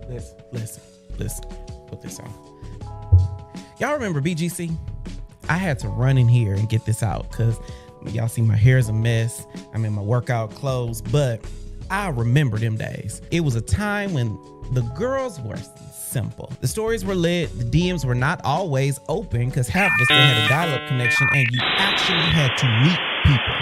Listen. Put this on. Y'all remember BGC? I had to run in here and get this out because y'all see my hair is a mess. I'm in my workout clothes, but I remember them days. It was a time when the girls were simple. The stories were lit. The DMs were not always open because half of us still had a dial-up connection and you actually had to meet people.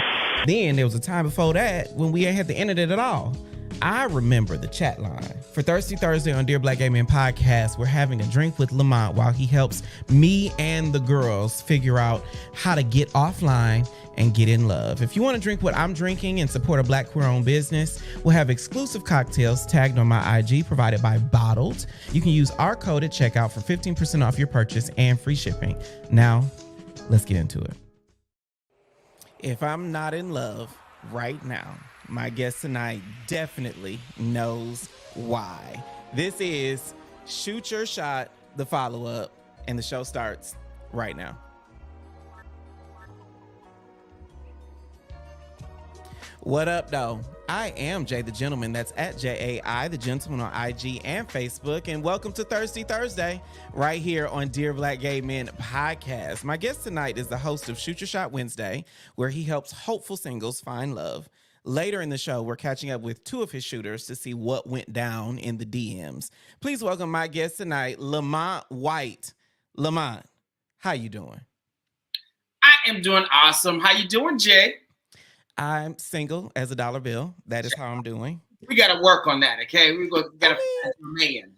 Then there was a time before that when we ain't had the internet at all. I remember the chat line. For Thirsty Thursday on Dear Black Gay Men podcast, we're having a drink with Lamont while he helps me and the girls figure out how to get offline and get in love. If you want to drink what I'm drinking and support a Black queer-owned business, we'll have exclusive cocktails tagged on my IG provided by Bottled. You can use our code at checkout for 15% off your purchase and free shipping. Now, let's get into it. If I'm not in love right now, my guest tonight definitely knows why. This is Shoot Your Shot, the follow-up, and the show starts right now. What up, though? I am Jay the Gentleman. That's at JAI the Gentleman on IG and Facebook. And welcome to Thirsty Thursday, right here on Dear Black Gay Men podcast. My guest tonight is the host of Shoot Your Shot Wednesday, where he helps hopeful singles find love. Later in the show, we're catching up with two of his shooters to see what went down in the DMs. Please welcome my guest tonight, Lamont White. Lamont, how you doing? I am doing awesome. How you doing, Jay? I'm single as a dollar bill. That is how I'm doing. We got to work on that, okay? We got to find a man.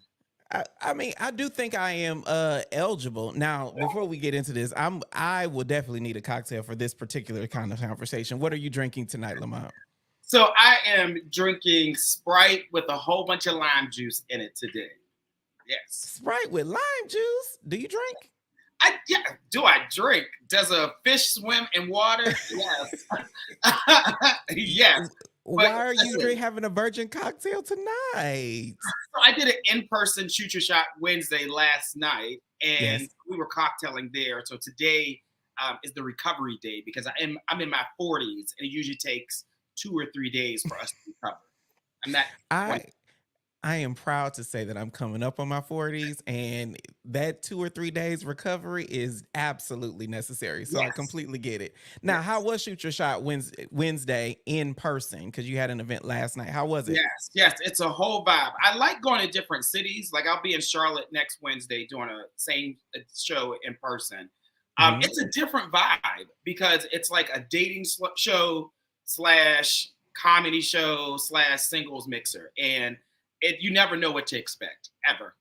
I mean, I do think I am eligible. Now, before we get into this, I will definitely need a cocktail for this particular kind of conversation. What are you drinking tonight, Lamont? So I am drinking Sprite with a whole bunch of lime juice in it today. Yes. Sprite with lime juice? Do you drink? Do I drink? Does a fish swim in water? Yes. Yes. Why are you having a virgin cocktail tonight? So I did an in-person Shoot Your Shot Wednesday last night, and we were cocktailing there. So today is the recovery day because I'm in my 40s, and it usually takes 2 or 3 days for us to recover. I am proud to say that I'm coming up on my 40s, and that 2 or 3 days recovery is absolutely necessary. So I completely get it. Now, how was Shoot Your Shot Wednesday in person? Because you had an event last night. How was it? Yes, it's a whole vibe. I like going to different cities. Like I'll be in Charlotte next Wednesday doing a same show in person. It's a different vibe because it's like a dating show / comedy show / singles mixer, and you never know what to expect ever.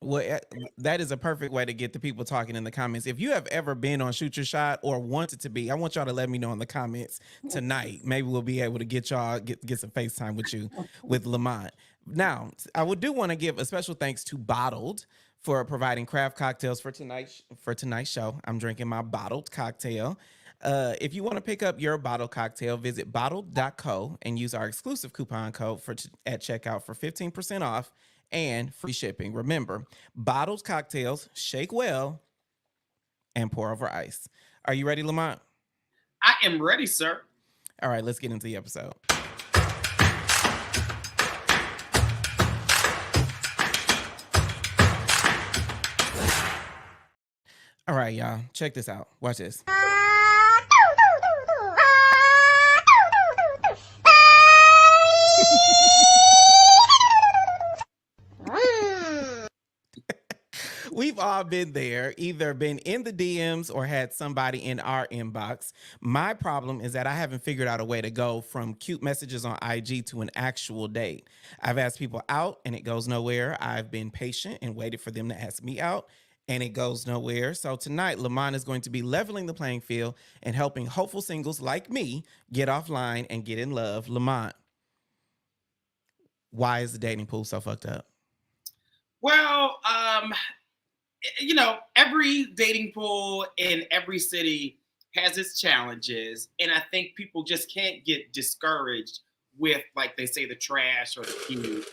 Well, that is a perfect way to get the people talking in the comments. If you have ever been on Shoot Your Shot or wanted to be, I want y'all to let me know in the comments tonight. Maybe we'll be able to get some FaceTime with you with Lamont. Now, I do want to give a special thanks to Bottled for providing craft cocktails for tonight's show. I'm drinking my Bottled cocktail. If you want to pick up your bottled cocktail, visit bottled.co and use our exclusive coupon code at checkout for 15% off and free shipping. Remember, bottled cocktails, shake well, and pour over ice. Are you ready, Lamont? I am ready, sir. All right, let's get into the episode. All right, y'all, check this out. Watch this. We've all been there, either been in the DMs or had somebody in our inbox. My problem is that I haven't figured out a way to go from cute messages on IG to an actual date. I've asked people out and it goes nowhere. I've been patient and waited for them to ask me out and it goes nowhere. So tonight, Lamont is going to be leveling the playing field and helping hopeful singles like me get offline and get in love. Lamont, why is the dating pool so fucked up? Well, every dating pool in every city has its challenges. And I think people just can't get discouraged with, like they say, the trash or the pew.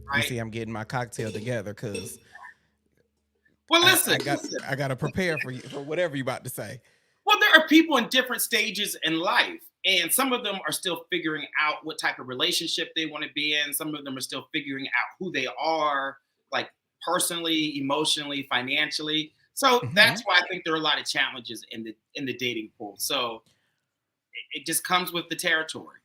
Right? You see, I'm getting my cocktail together because listen, I got to prepare for you for whatever you're about to say. Well, there are people in different stages in life. And some of them are still figuring out what type of relationship they want to be in. Some of them are still figuring out who they are, like personally, emotionally, financially. So that's Mhm. why I think there are a lot of challenges in the dating pool. So it just comes with the territory.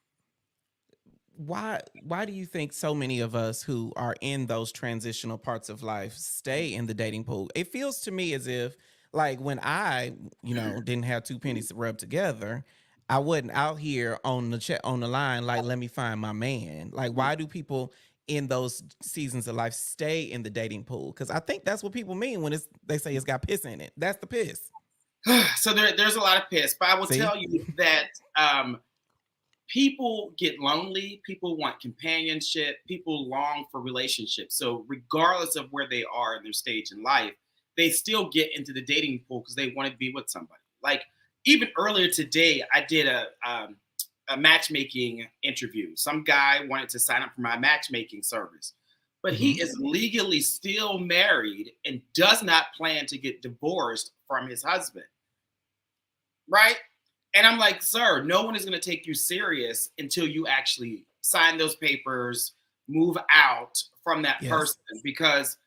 Why do you think so many of us who are in those transitional parts of life stay in the dating pool? It feels to me as if, like, when I, didn't have two pennies to rub together, I wasn't out here on on the line like, let me find my man. Like, why do people in those seasons of life stay in the dating pool? Because I think that's what people mean when they say it's got piss in it. That's the piss. So there's a lot of piss, but I will See? tell you that people get lonely, people want companionship, people long for relationships. So regardless of where they are in their stage in life, they still get into the dating pool because they want to be with somebody. Like even earlier today, I did a matchmaking interview. Some guy wanted to sign up for my matchmaking service, but Hmm. he is legally still married and does not plan to get divorced from his husband. Right? And I'm like, sir, no one is going to take you serious until you actually sign those papers, move out from that Yes. person because,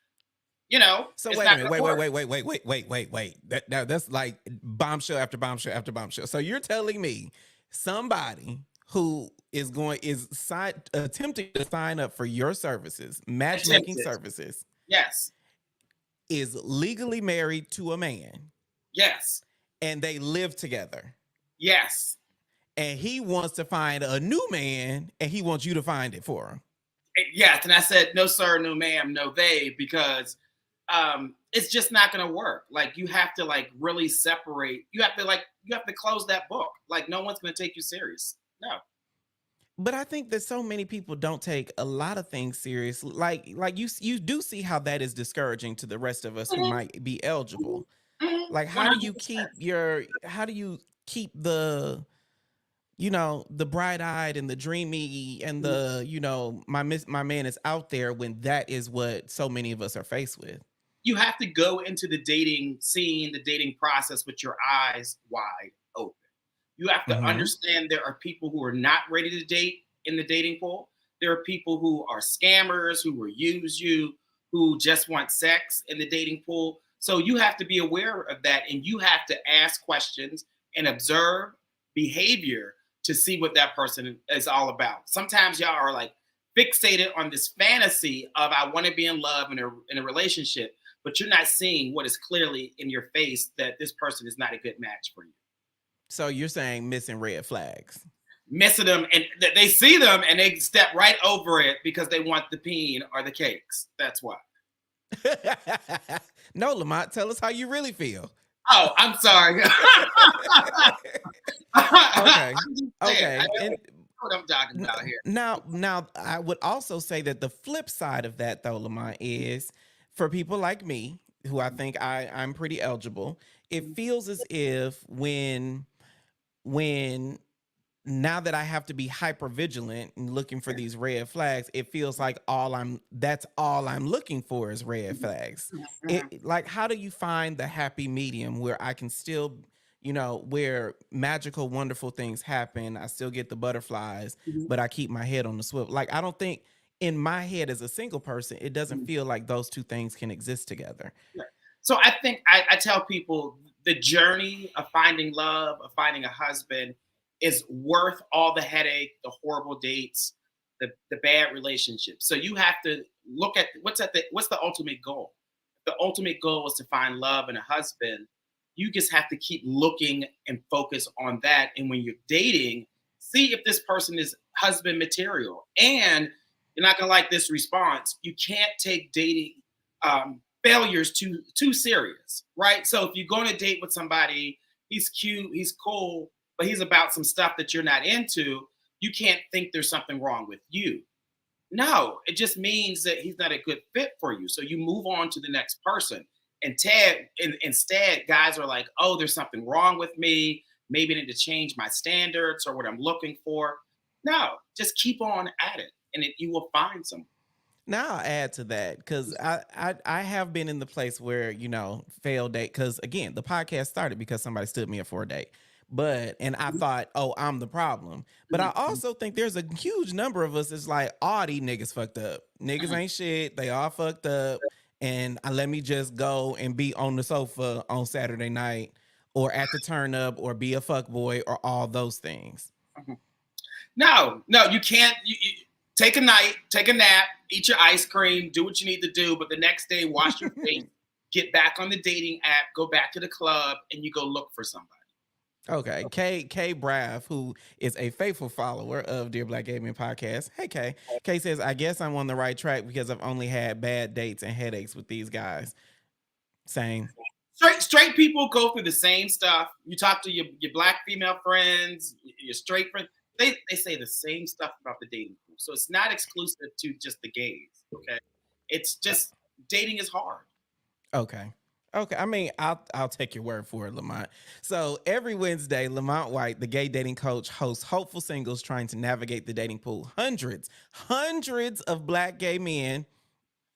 So it's wait a not minute. going to Wait, wait, work. wait, wait, wait, wait, wait, wait, wait. That's like bombshell after bombshell after bombshell. So you're telling me somebody who attempting to sign up for your services, matchmaking Attempted. services, Yes. is legally married to a man Yes. and they live together. Yes. And he wants to find a new man and he wants you to find it for him. Yes. And I said, no, sir, no, ma'am, no, they, because it's just not going to work. Like you have to like really separate. You have to close that book. Like no one's going to take you serious. No. But I think that so many people don't take a lot of things serious. Like you do see how that is discouraging to the rest of us who Mhm, might be eligible. mhm, Like how do you keep the bright-eyed and the dreamy and 100%. my man is out there when that is what so many of us are faced with. You have to go into the dating scene, the dating process with your eyes wide open. You have to Mhm. understand there are people who are not ready to date in the dating pool. There are people who are scammers, who will use you, who just want sex in the dating pool. So you have to be aware of that and you have to ask questions and observe behavior to see what that person is all about. Sometimes y'all are like fixated on this fantasy of I want to be in love in a relationship, but you're not seeing what is clearly in your face that this person is not a good match for you. So you're saying missing red flags. Missing them and they see them and they step right over it because they want the peen or the cakes. That's why. No, Lamont, tell us how you really feel. Oh, I'm sorry. Okay. I'm just saying. I Okay. know And what I'm talking about here. now, I would also say that the flip side of that, though, Lamont, is for people like me, who I think I'm pretty eligible. It feels as if when now that I have to be hyper vigilant and looking for these red flags, it feels like that's all I'm looking for is red flags. Like, how do you find the happy medium where I can still, where magical, wonderful things happen? I still get the butterflies, but I keep my head on the swivel. Like, I don't think in my head as a single person, it doesn't feel like those two things can exist together. So I think I tell people the journey of finding love, of finding a husband, is worth all the headache, the horrible dates, the bad relationships. So you have to look at what's the ultimate goal. The ultimate goal is to find love and a husband. You just have to keep looking and focus on that. And when you're dating, see if this person is husband material. And you're not gonna like this response. You can't take dating failures too serious, right? So if you go on a date with somebody, he's cute, he's cool, but he's about some stuff that you're not into, you can't think there's something wrong with you. No, it just means that he's not a good fit for you. So you move on to the next person. And instead, guys are like, oh, there's something wrong with me. Maybe I need to change my standards or what I'm looking for. No, just keep on at it, and you will find someone. Now I'll add to that because I have been in the place where failed date because again the podcast started because somebody stood me up for a date, and I thought, oh, I'm the problem. But I also think there's a huge number of us that's like, all these niggas fucked up. Niggas ain't shit. They all fucked up. And let me just go and be on the sofa on Saturday night or at the turn up or be a fuck boy or all those things. No, you can't. You take a night, take a nap, eat your ice cream, do what you need to do. But the next day, wash your face, get back on the dating app, go back to the club, and you go look for somebody. Okay, K Brav, who is a faithful follower of Dear Black Gay Men podcast. Hey K. K says, I guess I'm on the right track because I've only had bad dates and headaches with these guys. Same. Straight people go through the same stuff. You talk to your black female friends, your straight friends. They say the same stuff about the dating pool. So it's not exclusive to just the gays. Okay, it's just dating is hard. Okay. I mean, I'll take your word for it, Lamont. So every Wednesday, Lamont White, the gay dating coach, hosts hopeful singles trying to navigate the dating pool. Hundreds of black gay men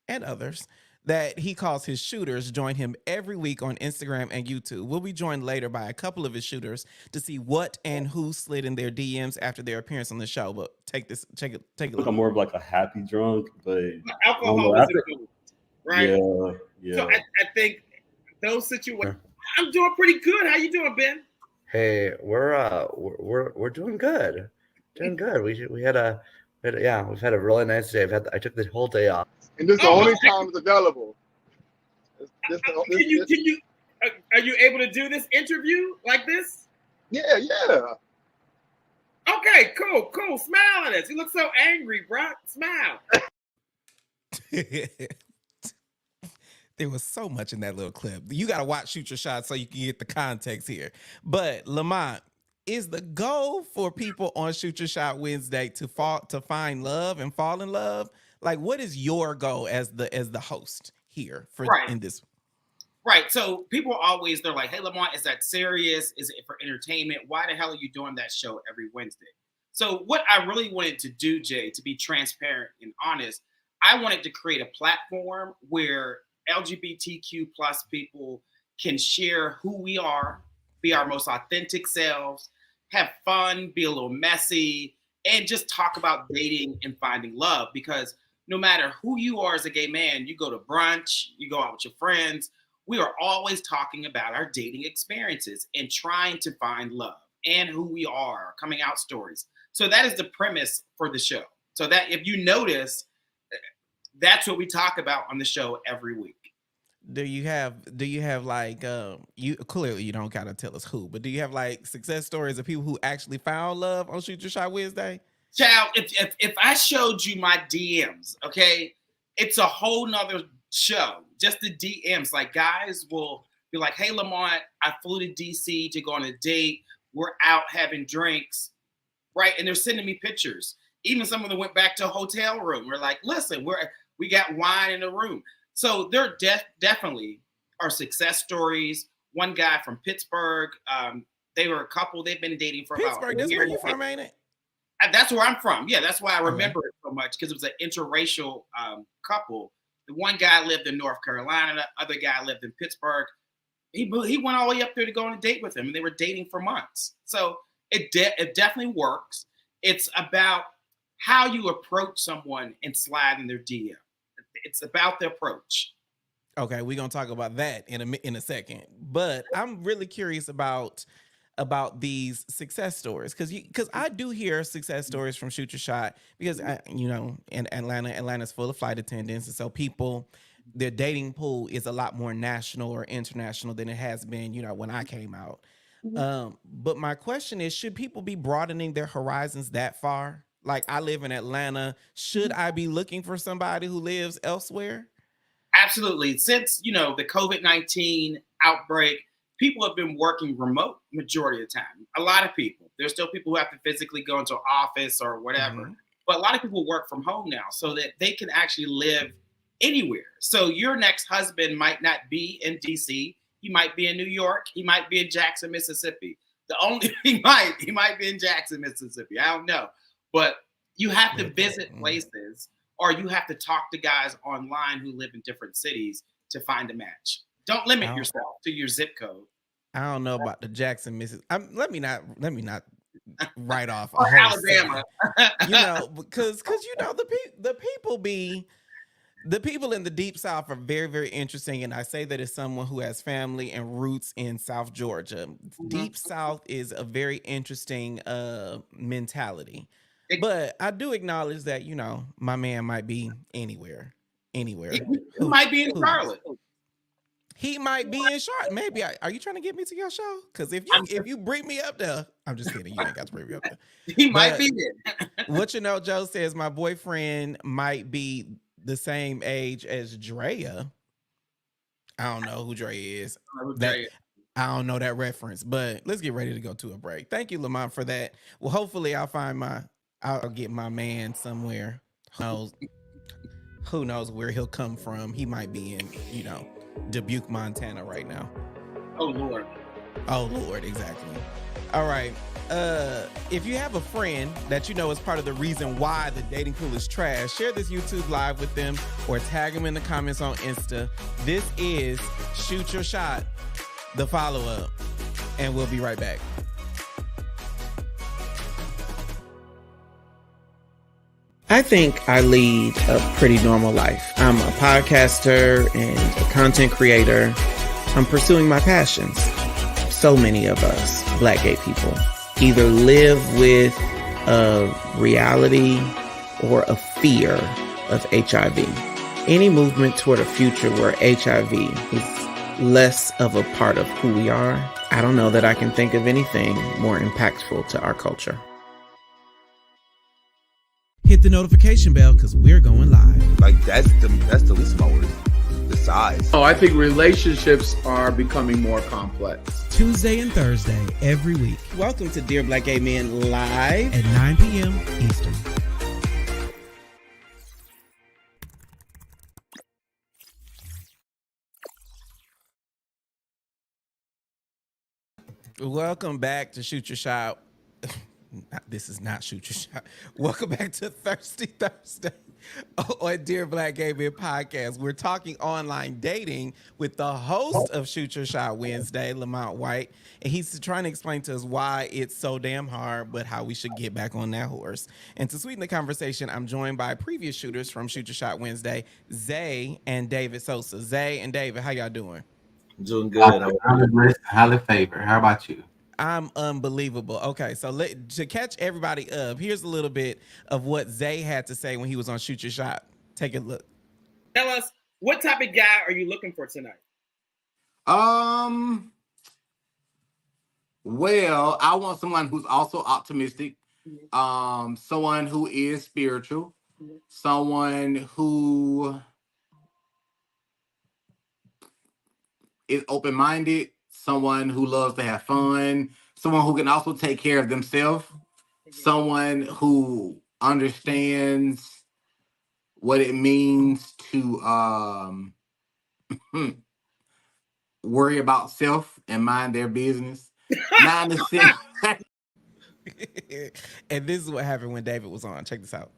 and others that he calls his shooters join him every week on Instagram and YouTube. We'll be joined later by a couple of his shooters to see what and who slid in their DMs after their appearance on the show. But take a look. I'm more of like a happy drunk, but alcohol is good, right? Yeah. So I think those situations. I'm doing pretty good. How you doing, Ben? Hey, we're doing good. Doing good. We've had a really nice day. I took the whole day off. And this is the only time it's available. Are you able to do this interview like this? Yeah. Okay, cool. Smile at us. You look so angry, bro. Smile. There was so much in that little clip. You got to watch Shoot Your Shot so you can get the context here. But Lamont, is the goal for people on Shoot Your Shot Wednesday to find love and fall in love? Like, what is your goal as the host here in this? Right. So people they're like, hey, Lamont, is that serious? Is it for entertainment? Why the hell are you doing that show every Wednesday? So what I really wanted to do, Jay, to be transparent and honest, I wanted to create a platform where LGBTQ plus people can share who we are, be our most authentic selves, have fun, be a little messy, and just talk about dating and finding love. Because no matter who you are as a gay man, you go to brunch, you go out with your friends, we are always talking about our dating experiences and trying to find love and who we are, coming out stories. So that is the premise for the show. So that if you notice, that's what we talk about on the show every week. Do you have like you clearly you don't gotta tell us who, but do you have like success stories of people who actually found love on Shoot Your Shot Wednesday? Child, if I showed you my DMs, okay, it's a whole nother show. Just the DMs. Like guys will be like, hey Lamont, I flew to DC to go on a date. We're out having drinks, right? And they're sending me pictures. Even some of them went back to a hotel room. We're like, listen, we got wine in the room. So there definitely are success stories. One guy from Pittsburgh, they were a couple. They've been dating for Pittsburgh, about a year. Where you from, ain't it? That's where I'm from. Yeah, that's why I remember it so much, because it was an interracial couple. The one guy lived in North Carolina. The other guy lived in Pittsburgh. He went all the way up there to go on a date with him, and they were dating for months. So it definitely works. It's about how you approach someone and slide in their DM. It's about the approach. Okay, we're gonna talk about that in a second. But I'm really curious about these success stories because I do hear success stories from Shoot Your Shot because in Atlanta's full of flight attendants, and so people, their dating pool is a lot more national or international than it has been, when I came out. But my question is, should people be broadening their horizons that far? Like, I live in Atlanta. Should I be looking for somebody who lives elsewhere? Absolutely. Since, the COVID-19 outbreak, people have been working remote majority of the time. A lot of people. There's still people who have to physically go into an office or whatever. Mm-hmm. But a lot of people work from home now so that they can actually live anywhere. So your next husband might not be in DC. He might be in New York. He might be in Jackson, Mississippi. He might be in Jackson, Mississippi. I don't know. But you have to visit places, or you have to talk to guys online who live in different cities to find a match. Don't limit yourself to your zip code. I don't know about the Jackson, Mississippi. Let me not write off a Or whole Alabama. city. Because the people in the deep South are very, very interesting. And I say that as someone who has family and roots in South Georgia. Deep South is a very interesting mentality. But I do acknowledge that, my man might be anywhere. He might be in Charlotte. He might be in Charlotte. Maybe. Are you trying to get me to your show? Because if you bring me up there, I'm just kidding. You ain't got to bring me up there. He might be there. What Joe says, my boyfriend might be the same age as Drea. I don't know who Drea is. I don't know that reference, but let's get ready to go to a break. Thank you, Lamont, for that. Well, hopefully I'll get my man somewhere. Who knows where he'll come from? He might be in, Dubuque, Montana right now. Oh Lord, exactly. All right. If you have a friend that is part of the reason why the dating pool is trash, share this YouTube live with them or tag them in the comments on Insta. This is Shoot Your Shot, the follow-up, and we'll be right back. I think I lead a pretty normal life. I'm a podcaster and a content creator. I'm pursuing my passions. So many of us, Black gay people, either live with a reality or a fear of HIV. Any movement toward a future where HIV is less of a part of who we are, I don't know that I can think of anything more impactful to our culture. Hit the notification bell because we're going live. Like that's the least of my worries. The size. Oh, I think relationships are becoming more complex. Tuesday and Thursday every week. Welcome to Dear Black Gay Men live at 9 p.m. Eastern. Welcome back to Shoot Your Shot. This is not Shoot Your Shot. Welcome back to Thirsty Thursday on Dear Black Gay Men podcast. We're talking online dating with the host of Shoot Your Shot Wednesday, Lamont White, and he's trying to explain to us why it's so damn hard, but how we should get back on that horse. And to sweeten the conversation, I'm joined by previous shooters from Shoot Your Shot Wednesday, Zay and David Sosa. Zay and David, how y'all doing? Doing good. Highly favored. How about you? I'm unbelievable. Okay, so to catch everybody up, here's a little bit of what Zay had to say when he was on Shoot Your Shot. Take a look. Tell us, what type of guy are you looking for tonight? Well, I want someone who's also optimistic, someone who is spiritual, someone who is open-minded, someone who loves to have fun, someone who can also take care of themselves, someone who understands what it means to worry about self and mind their business. And this is what happened when David was on. Check this out.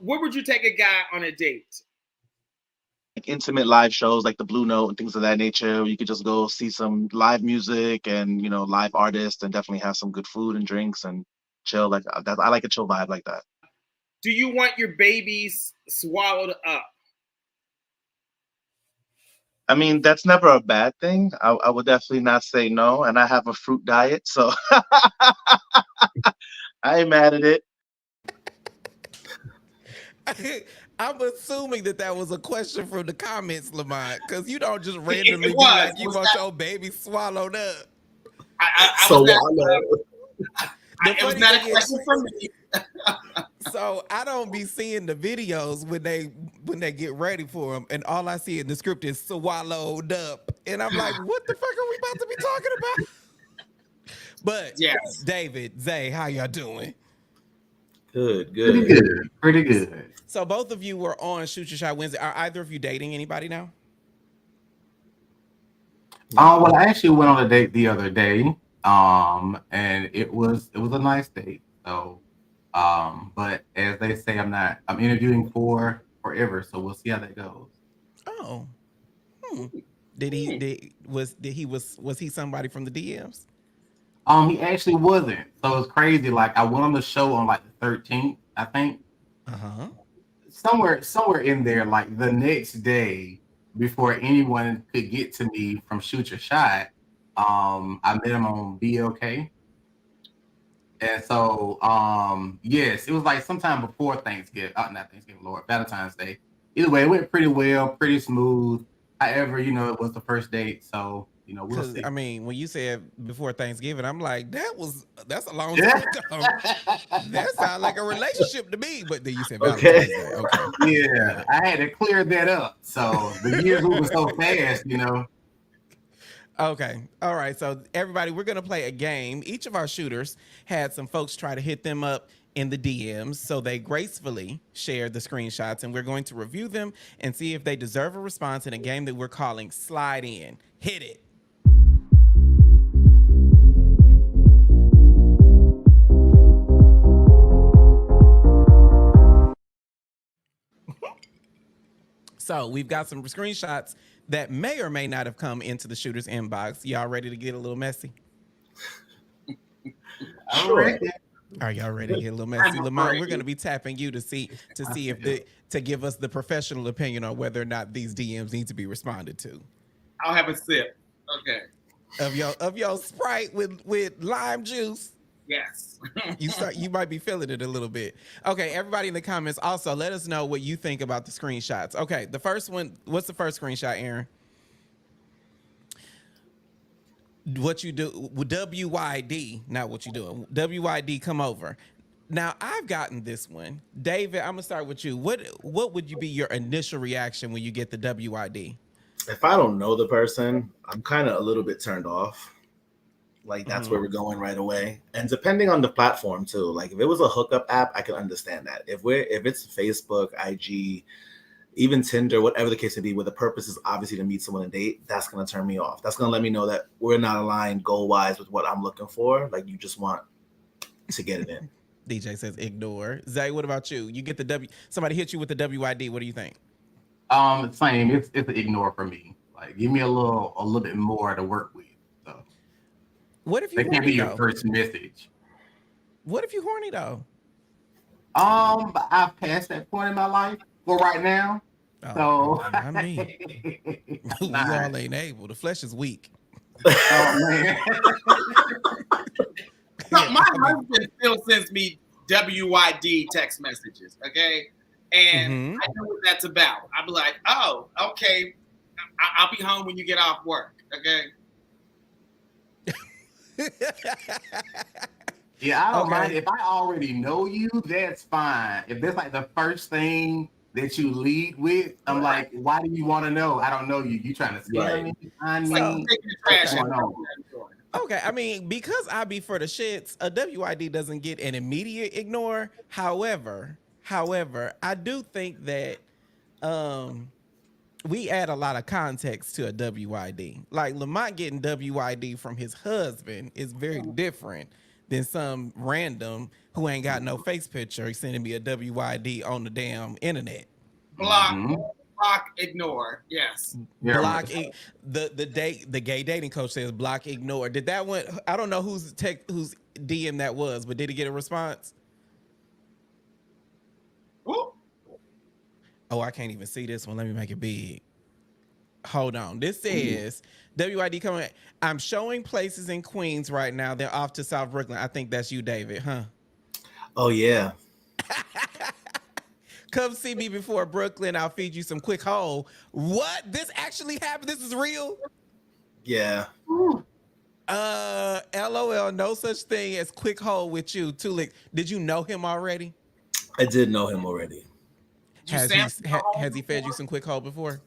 Where would you take a guy on a date? Intimate live shows like the Blue Note and things of that nature. You could just go see some live music and live artists, and definitely have some good food and drinks and chill. Like that, I like a chill vibe like that. Do you want your babies swallowed up? I mean, that's never a bad thing. I would definitely not say no, and I have a fruit diet, so I ain't mad at it. I'm assuming that was a question from the comments, Lamont, because you don't just randomly be like, you want your baby swallowed up. It was not a question from me. So I don't be seeing the videos when they get ready for them, and all I see in the script is swallowed up, and I'm like, what the fuck are we about to be talking about? But yes, David, Zay, how y'all doing? Good. Pretty good. So both of you were on Shoot Your Shot Wednesday. Are either of you dating anybody now? Well, I actually went on a date the other day, and it was a nice date. So, but as they say, I'm interviewing for forever, so we'll see how that goes. Oh, Did he somebody from the DMs? He actually wasn't. So it's crazy. Like I went on the show on like the 13th, I think. Somewhere in there, like the next day, before anyone could get to me from Shoot Your Shot, I met him on BLK. And so, yes, it was like sometime before Thanksgiving. Not Thanksgiving, Lord, Valentine's Day. Either way, it went pretty well, pretty smooth. However, it was the first date, so we'll see. I mean, when you said before Thanksgiving, I'm like, that's a long time ago. That sounds like a relationship to me. But then you said Valentine's Day. Okay. Yeah, I had to clear that up. So the years moving so fast, Okay. All right. So everybody, we're going to play a game. Each of our shooters had some folks try to hit them up in the DMs. So they gracefully shared the screenshots, and we're going to review them and see if they deserve a response in a game that we're calling Slide In. Hit it. So we've got some screenshots that may or may not have come into the shooter's inbox. Y'all ready to get a little messy? Sure. Are y'all ready to get a little messy? Lamont, we're going to be tapping you to see if to give us the professional opinion on whether or not these DMs need to be responded to. I'll have a sip. Okay. Of your Sprite with lime juice. Yes. You might be feeling it a little bit. Okay, everybody in the comments also let us know what you think about the screenshots. Okay, the first one, what's the first screenshot, Aaron? What you do with WYD, not what you doing. WYD, come over. Now I've gotten this one. David, I'm gonna start with you. What would you be your initial reaction when you get the WYD? If I don't know the person, I'm kind of a little bit turned off. Like that's where we're going right away. And depending on the platform too. Like if it was a hookup app, I can understand that. If it's Facebook, IG, even Tinder, whatever the case may be, where the purpose is obviously to meet someone and date, that's gonna turn me off. That's gonna let me know that we're not aligned goal-wise with what I'm looking for. Like you just want to get it in. DJ says ignore. Zay, what about you? You get the somebody hit you with the WYD. What do you think? Same. It's an ignore for me. Like give me a little bit more to work with. So what if you that can't be your first message? What if you horny though? I've passed that point in my life for right now. So I mean, we all ain't able. The flesh is weak. Oh man. So my husband still sends me WYD text messages, okay? And I know what that's about. I'll be like, oh, okay. I'll be home when you get off work, okay? Yeah, I don't mind. If I already know you, that's fine. If that's like the first thing that you lead with, I'm like, why do you want to know? I don't know you. You trying to scare me? I mean, okay, I mean, because I be for the shits, a WID doesn't get an immediate ignore. However, I do think that we add a lot of context to a WID. Like Lamont getting WID from his husband is very different than some random who ain't got no face picture sending me a WID on the damn internet. Block, ignore. Yes. Block. The gay dating coach says block, ignore. Did that one? I don't know whose DM that was, but did he get a response? Ooh. Oh, I can't even see this one. Let me make it big. Hold on. This says WID coming. I'm showing places in Queens right now. They're off to South Brooklyn. I think that's you, David, huh? Oh yeah. Come see me before Brooklyn. I'll feed you some quick hole. What? This actually happened? This is real? Yeah. LOL. No such thing as quick hole with you. Tulik, did you know him already? I did know him already. Has he fed you some quick hole before?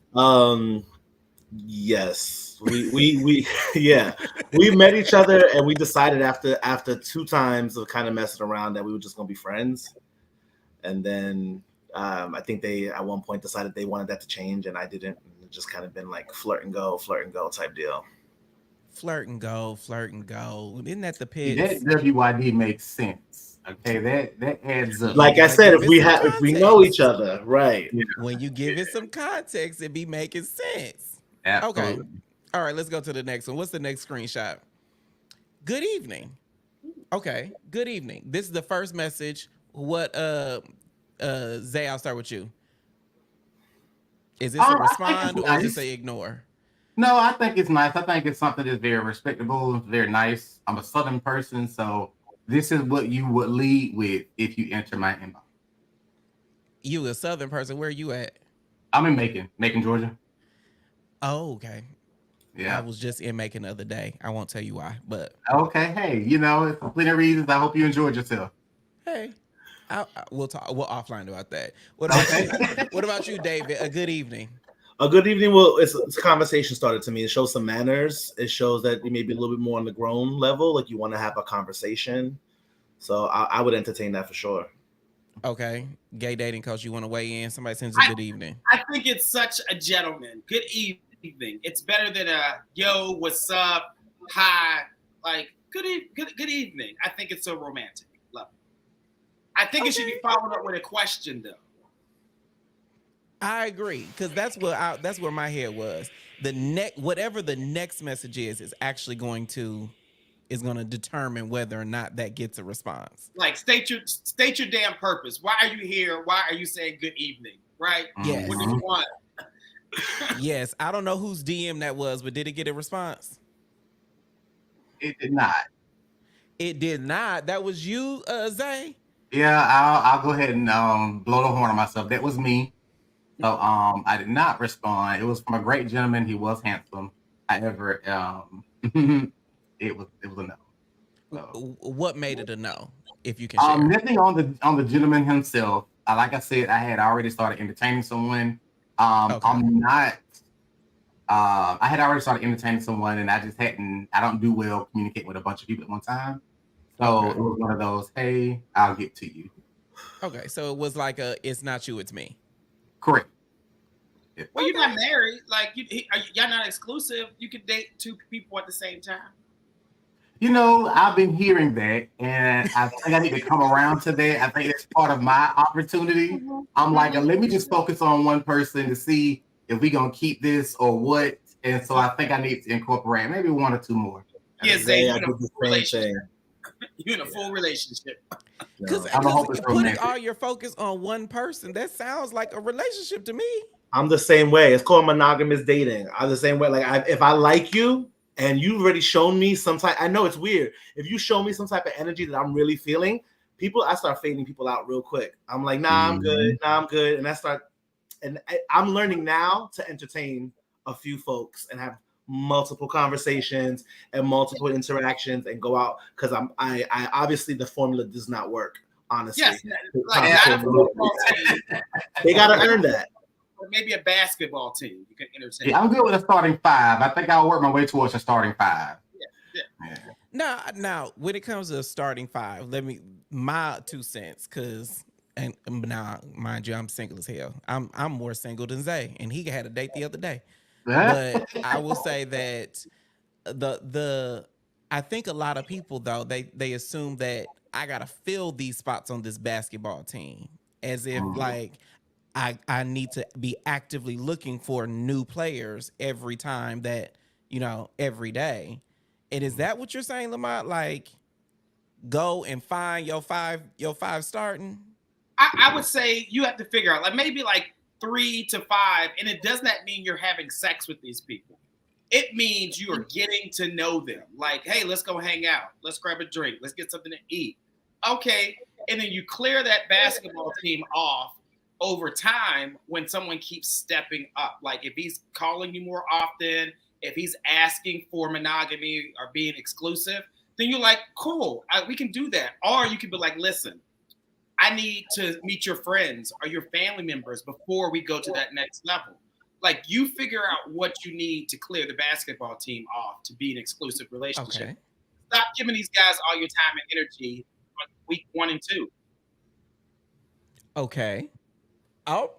Yes. We yeah. We met each other and we decided after 2 times of kind of messing around that we were just gonna be friends. And then I think they at one point decided they wanted that to change and I didn't. It just kind of been like flirt and go type deal. Flirt and go. Isn't that the pitch? That WID makes sense. Okay, that adds up. Like I said, if we know each other, right? When you give it some context, it be making sense. Absolutely. Okay. All right, let's go to the next one. What's the next screenshot? Good evening. Okay. Good evening. This is the first message. What Zay, I'll start with you. Is this a I think respond it's or is this nice. a ignore? No, I think it's nice. I think it's something that's very respectable, very nice. I'm a Southern person, so this is what you would lead with if you enter my inbox. You a Southern person. Where are you at? I'm in Macon, Georgia. Oh, okay. I Yeah. was just in Macon the other day. I won't tell you why, but Okay. Hey, for plenty of reasons. I hope you enjoyed yourself. hey, we'll talk. We'll offline about that. What about you? What about you, David? A good evening. A good evening. Well, it's a conversation started to me. It shows some manners. It shows that you may be a little bit more on the grown level, like you want to have a conversation. So I would entertain that for sure. Okay, gay dating coach. You want to weigh in? Somebody sends a good evening. I think it's such a gentleman. Good evening. It's better than a yo, what's up, hi, like good evening. I think it's so romantic. Love it. I think it should be followed up with a question though. I agree because that's where my head was. Whatever the next message is actually going to determine whether or not that gets a response. Like state your damn purpose. Why are you here? Why are you saying good evening? Right? Yes. What do you want? Yes. I don't know whose DM that was, but did it get a response? It did not. It did not. That was you, Zay. Yeah, I'll go ahead and blow the horn on myself. That was me. So I did not respond. It was from a great gentleman. He was handsome. However, it was a no. So, what made it a no? If you can share. Nothing on the gentleman himself. Like I said, I had already started entertaining someone. Okay. I'm not. I had already started entertaining someone, and I don't do well communicating with a bunch of people at one time. So It was one of those. Hey, I'll get to you. Okay, so it was like it's not you, it's me. Correct. Well, you're not married. Like y'all not exclusive. You can date two people at the same time. I've been hearing that, and I think I need to come around to that. I think it's part of my opportunity. I'm like, let me just focus on one person to see if we're going to keep this or what. And so I think I need to incorporate maybe one or two more. Yes, I did the same thing. You're in a full relationship. Because putting all your focus on one person, that sounds like a relationship to me. I'm the same way. It's called monogamous dating. I'm the same way. Like if I like you and you've already shown me some type, I know it's weird. If you show me some type of energy that I'm really feeling, I start fading people out real quick. I'm like, nah, I'm good. Nah, I'm good. And I'm learning now to entertain a few folks and have multiple conversations and multiple interactions and go out because I obviously the formula does not work. Honestly, yes, like not a football team. They gotta earn that. Or maybe a basketball team you can entertain. Yeah, I'm good with a starting five. I think I'll work my way towards a starting five. Yeah. Now, when it comes to a starting five, my 2 cents, and now mind you, I'm single as hell. I'm more single than Zay, and he had a date the other day. But I will say that I think a lot of people though they assume that I gotta fill these spots on this basketball team as if like I need to be actively looking for new players every time that every day. And is that what you're saying, Lamont? Like go and find your five starting? I would say you have to figure out like maybe like 3 to 5, and it does not mean you're having sex with these people. It means you are getting to know them. Like, hey, let's go hang out. Let's grab a drink. Let's get something to eat. Okay. And then you clear that basketball team off over time when someone keeps stepping up. Like if he's calling you more often, if he's asking for monogamy or being exclusive, then you're like, cool, we can do that. Or you can be like, listen, I need to meet your friends or your family members before we go to that next level. Like you figure out what you need to clear the basketball team off to be an exclusive relationship. Okay. Stop giving these guys all your time and energy on week 1 and 2. Okay. Oh.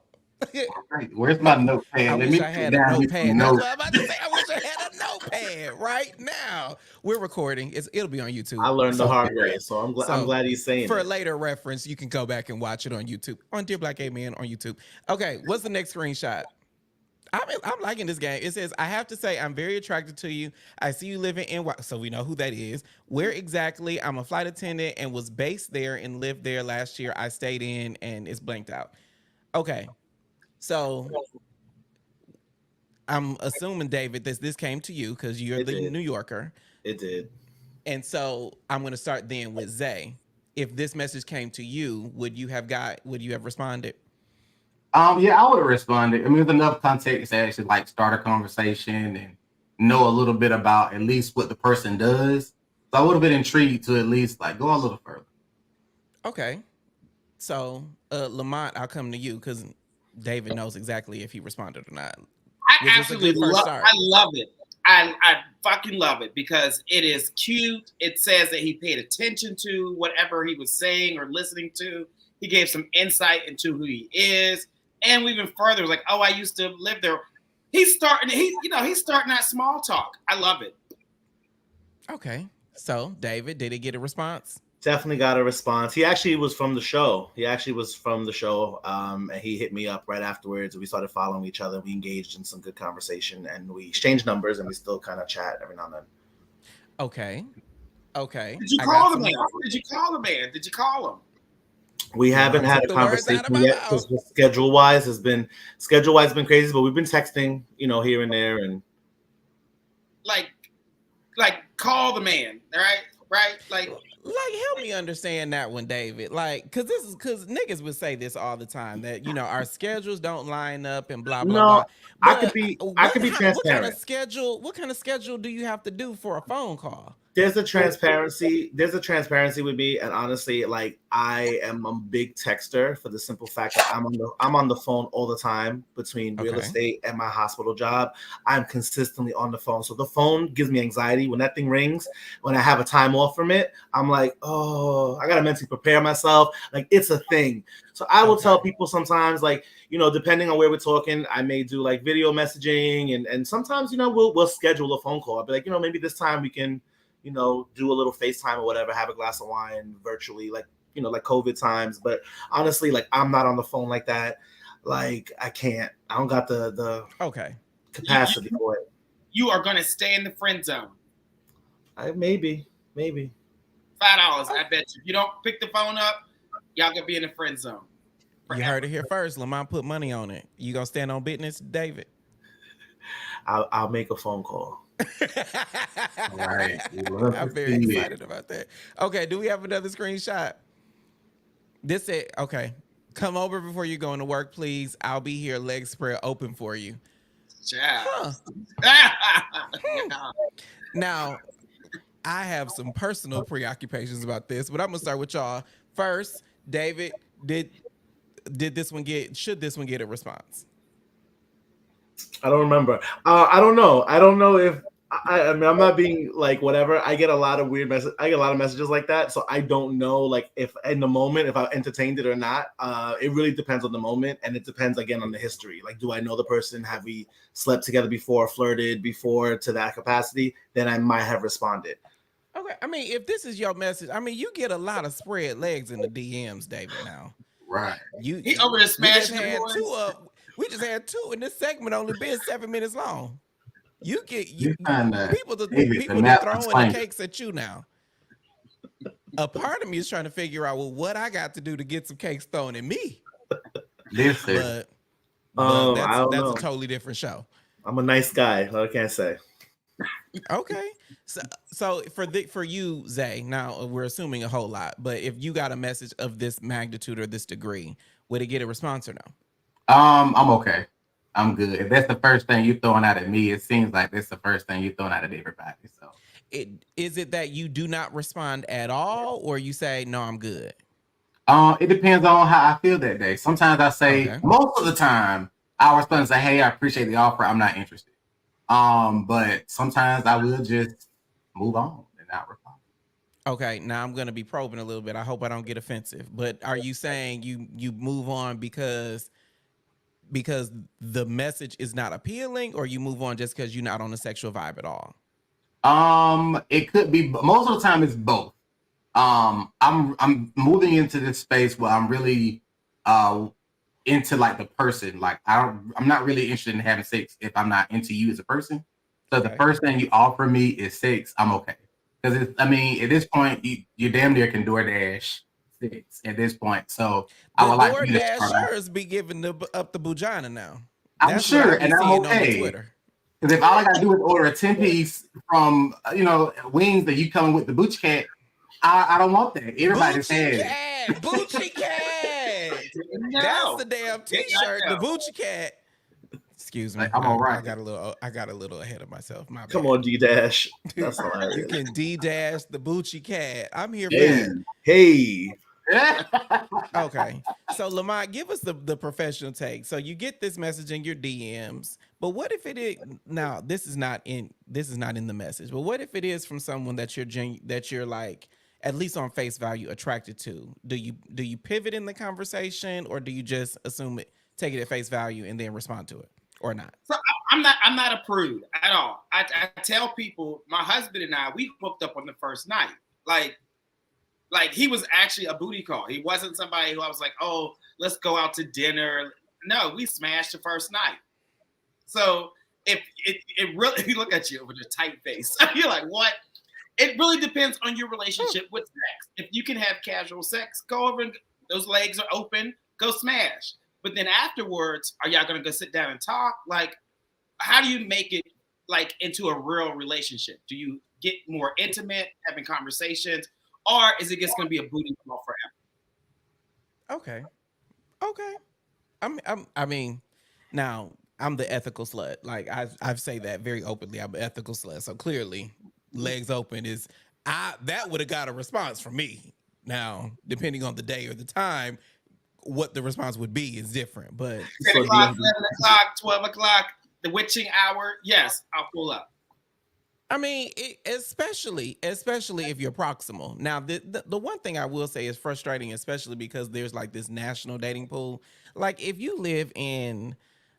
Where's my notepad? I wish I had a notepad. That's what I'm about to say. I wish I had a notepad right now. We're recording. It'll be on YouTube. I learned the hard way, so I'm glad he's saying for it. a later reference, you can go back and watch it on YouTube. On Dear Black Gay Man on YouTube. Okay, what's the next screenshot? I'm liking this game. It says, I have to say, I'm very attracted to you. I see you living in, so we know who that is. Where exactly? I'm a flight attendant and was based there and lived there last year. I stayed in and it's blanked out. Okay. So I'm assuming, David, this came to you because you're It the did. New Yorker. It did. And so I'm going to start then with Zay. If this message came to you, would you have responded? Yeah, I would have responded. I mean, there's enough context to actually like start a conversation and know a little bit about at least what the person does. So I would have been intrigued to at least like go a little further. Okay. So, Lamont, I'll come to you because David knows exactly if he responded or not. I Was this a absolutely good first love. start? I love it. I fucking love it because it is cute. It says that he paid attention to whatever he was saying or listening to. He gave some insight into who he is, and even further, like, oh, I used to live there. He's starting that small talk. I love it. Okay. So, David, did he get a response? Definitely got a response. He actually was from the show. And he hit me up right afterwards. And we started following each other. We engaged in some good conversation, and we exchanged numbers, and we still kind of chat every now and then. Okay. Did you call the man? Did you call him? We haven't had a conversation yet because schedule-wise has been crazy, but we've been texting, here and there, and like call the man, right? Like help me understand that one, David. Like, because niggas would say this all the time that our schedules don't line up and blah blah blah. I could be transparent. What kind of schedule do you have to do for a phone call? There's a transparency with me, and honestly, like I am a big texter for the simple fact that I'm on the phone all the time between real estate and my hospital job. I'm consistently on the phone, so the phone gives me anxiety when that thing rings. When I have a time off from it, I'm like, oh, I gotta mentally prepare myself. Like it's a thing. So I will tell people sometimes, like depending on where we're talking, I may do like video messaging, and sometimes we'll schedule a phone call. I'll be like, maybe this time we can. Do a little FaceTime or whatever, have a glass of wine virtually, like COVID times. But honestly, like I'm not on the phone like that. Like I don't got the capacity for it. You are going to stay in the friend zone. Maybe. $5, I bet you. If you don't pick the phone up, y'all going to be in the friend zone. You heard it here first. Lamont put money on it. You going to stand on business, David? I'll make a phone call. All right. I'm very excited about that. Okay, do we have another screenshot? This said, okay. Come over before you go into work, please. I'll be here, legs spread open for you. Yeah. Now, I have some personal preoccupations about this, but I'm gonna start with y'all. First, David, should this one get a response? I don't remember. I don't know. I don't know if I mean I'm not being like whatever. I get a lot of messages like that, so I don't know like if in the moment if I entertained it or not. It really depends on the moment, and it depends again on the history. Like, do I know the person? Have we slept together before, flirted before to that capacity? Then I might have responded. Okay, I mean, if this is your message, I mean, you get a lot of spread legs in the DMs, David. Now, right? He over there smashing the boys. We just had 2, and this segment only been 7 minutes long. You get people to throwing the cakes at you now. A part of me is trying to figure out what I got to do to get some cakes thrown at me. Listen, but that's a totally different show. I'm a nice guy. I can't say. Okay, so for you, Zay. Now we're assuming a whole lot, but if you got a message of this magnitude or this degree, would it get a response or no? I'm okay. I'm good. If that's the first thing you're throwing out at me, it seems like that's the first thing you're throwing out at everybody. So, is it that you do not respond at all, or you say no, I'm good? It depends on how I feel that day. Sometimes I say, most of the time, I'll respond and say, "Hey, I appreciate the offer. I'm not interested." But sometimes I will just move on and not reply. Okay, now I'm gonna be probing a little bit. I hope I don't get offensive. But are you saying you move on because the message is not appealing, or you move on just because you're not on a sexual vibe at all? It could be. Most of the time, it's both. I'm moving into this space where I'm really into like the person. Like I'm not really interested in having sex if I'm not into you as a person. So the first thing you offer me is sex, I'm okay. Because I mean, at this point, you damn near can DoorDash sex at this point. So I would like for you to start out. DoorDashers be giving up the Bujana now. I'm That's what I sure, be and I'm seeing on the okay. Twitter. Because if all I gotta do is order a 10-piece from wings that you coming with the Boochie Cat, I don't want that. Everybody's had it. Boochie Cat. That's the damn T-shirt. The Boochie Cat. Excuse me. I'm all right. I got a little ahead of myself. My bad. Come on, D-Dash. That's hilarious. You can D-Dash the Boochie Cat. I'm here for Hey, that. hey. Okay. So Lamont, give us the professional take. So you get this message in your DMs, but what if it is now this is not in the message, but what if it is from someone that you're like at least on face value attracted to? Do you pivot in the conversation, or do you just assume it, take it at face value and then respond to it, or not? So I'm not a prude at all. I tell people, my husband and I, we hooked up on the first night. Like he was actually a booty call. He wasn't somebody who I was like, oh, let's go out to dinner. No, we smashed the first night. So if it really, you look at you with a tight face, you're like, what? It really depends on your relationship with sex. If you can have casual sex, go over and those legs are open, go smash. But then afterwards, are y'all gonna go sit down and talk? Like, how do you make it like into a real relationship? Do you get more intimate, having conversations? Or is it just going to be a booty call forever? Okay. I mean, now I'm the ethical slut. Like I've say that very openly. I'm an ethical slut. So clearly, legs open that would have got a response from me. Now, depending on the day or the time, what the response would be is different. But 10 o'clock, 11 o'clock, 12 o'clock, the witching hour. Yes, I'll pull up. I mean, especially if you're proximal. Now, the one thing I will say is frustrating, especially because there's like this national dating pool. Like if you live in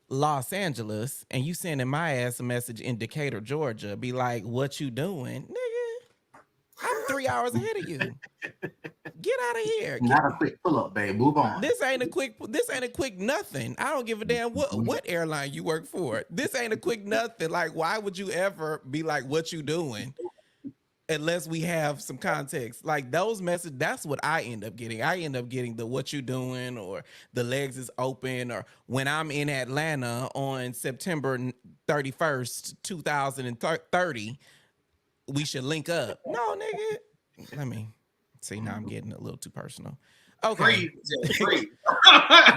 Los Angeles and you sending my ass a message in Decatur, Georgia, be like, what you doing? Nigga, I'm 3 hours ahead of you. Get out of here. Not a quick pull up, babe. Move on. This ain't a quick nothing. I don't give a damn what airline you work for. This ain't a quick nothing. Like, why would you ever be like, what you doing? Unless we have some context. Like those messages, that's what I end up getting. I end up getting the what you doing, or the legs is open, or when I'm in Atlanta on September 31st, 2030, we should link up. No, nigga. Let me see, now I'm getting a little too personal. Okay. Free.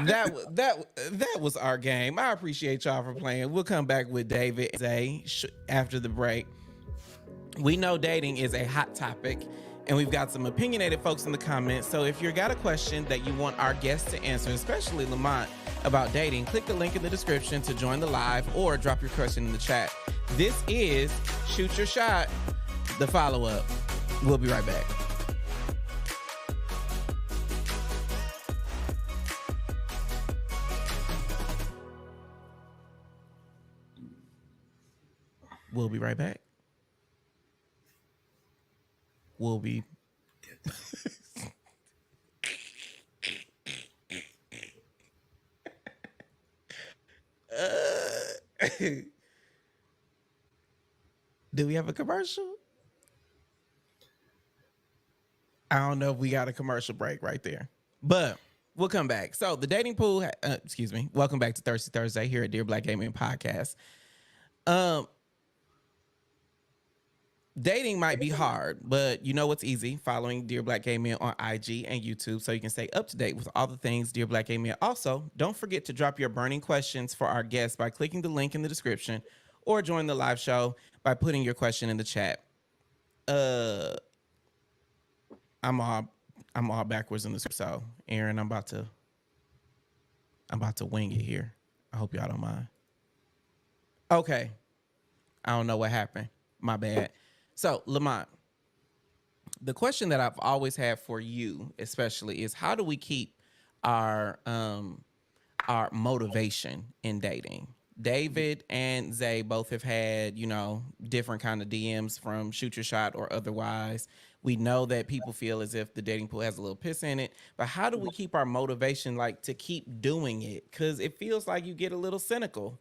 that was our game. I appreciate y'all for playing. We'll come back with David Zay after the break. We know dating is a hot topic, and we've got some opinionated folks in the comments. So if you got a question that you want our guests to answer, especially Lamont, about dating, click the link in the description to join the live or drop your question in the chat. This is Shoot Your Shot, the follow-up. We'll be right back. We'll be right back. We'll be. Do we have a commercial? I don't know if we got a commercial break right there, but we'll come back. So the dating pool, excuse me. Welcome back to Thirsty Thursday here at Dear Black Gay Men Podcast. Dating might be hard, but you know what's easy? Following Dear Black Gay Men on IG and YouTube so you can stay up to date with all the things Dear Black Gay Men. Also, don't forget to drop your burning questions for our guests by clicking the link in the description, or join the live show by putting your question in the chat. I'm all backwards in the script, so Aaron, I'm about to wing it here. I hope y'all don't mind. Okay. I don't know what happened. My bad. So, Lamont, the question that I've always had for you, especially, is how do we keep our motivation in dating? David and Zay both have had, different kind of DMs from Shoot Your Shot or otherwise. We know that people feel as if the dating pool has a little piss in it, but how do we keep our motivation like to keep doing it? Because it feels like you get a little cynical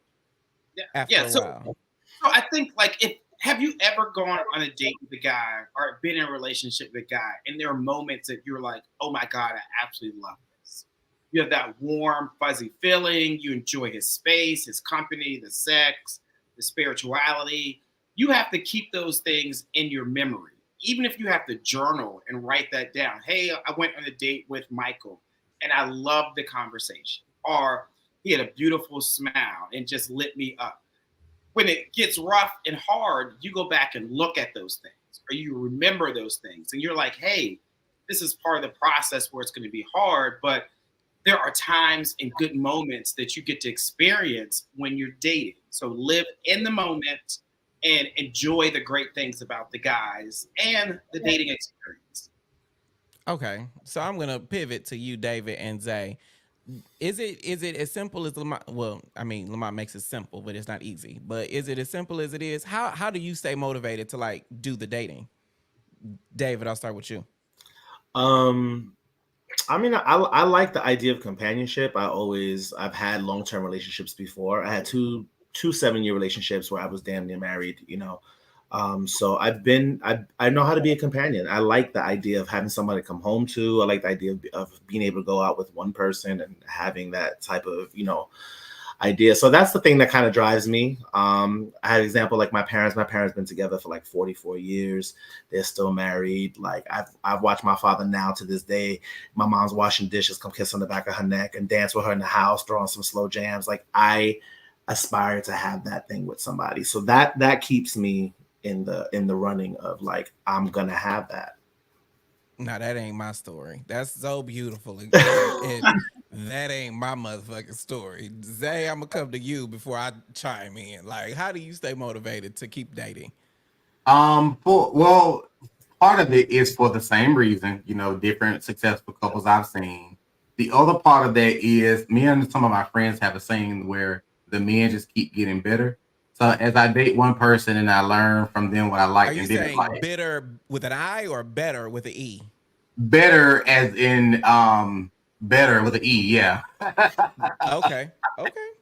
after a So while. I think like if have you ever gone on a date with a guy or been in a relationship with a guy and there are moments that you're like, oh my God, I absolutely love this. You have that warm, fuzzy feeling. You enjoy his space, his company, the sex, the spirituality. You have to keep those things in your memory. Even if you have to journal and write that down. Hey, I went on a date with Michael and I loved the conversation. Or he had a beautiful smile and just lit me up. When it gets rough and hard, you go back and look at those things or you remember those things. And you're like, hey, this is part of the process where it's going to be hard, but there are times and good moments that you get to experience when you're dating. So live in the moment and enjoy the great things about the guys and the dating experience. Okay, so I'm gonna pivot to you, David and Zay. Is it as simple as Lamont? Well, I mean, Lamont makes it simple, but it's not easy. But is it as simple as it is? How do you stay motivated to like do the dating? David, I'll start with you. I mean, I like the idea of companionship. I've had long-term relationships before. I had two 7-year relationships where I was damn near married, So I know how to be a companion. I like the idea of having somebody to come home to. I like the idea of being able to go out with one person and having that type of, idea. So that's the thing that kind of drives me. I had an example like my parents been together for like 44 years. They're still married. Like I've watched my father now to this day. My mom's washing dishes, come kiss on the back of her neck and dance with her in the house, throwing some slow jams. Like I aspire to have that thing with somebody. So that keeps me in the running of like, I'm going to have that. No, that ain't my story. That's so beautiful. And that ain't my motherfucking story. Zay, I'm gonna come to you before I chime in. Like, how do you stay motivated to keep dating? Well, part of it is for the same reason, different successful couples I've seen. The other part of that is me and some of my friends have a saying where the men just keep getting better. So as I date one person and I learn from them what I like, Are you and saying like bitter with an I or better with an E? better as in better with an E, yeah. Okay.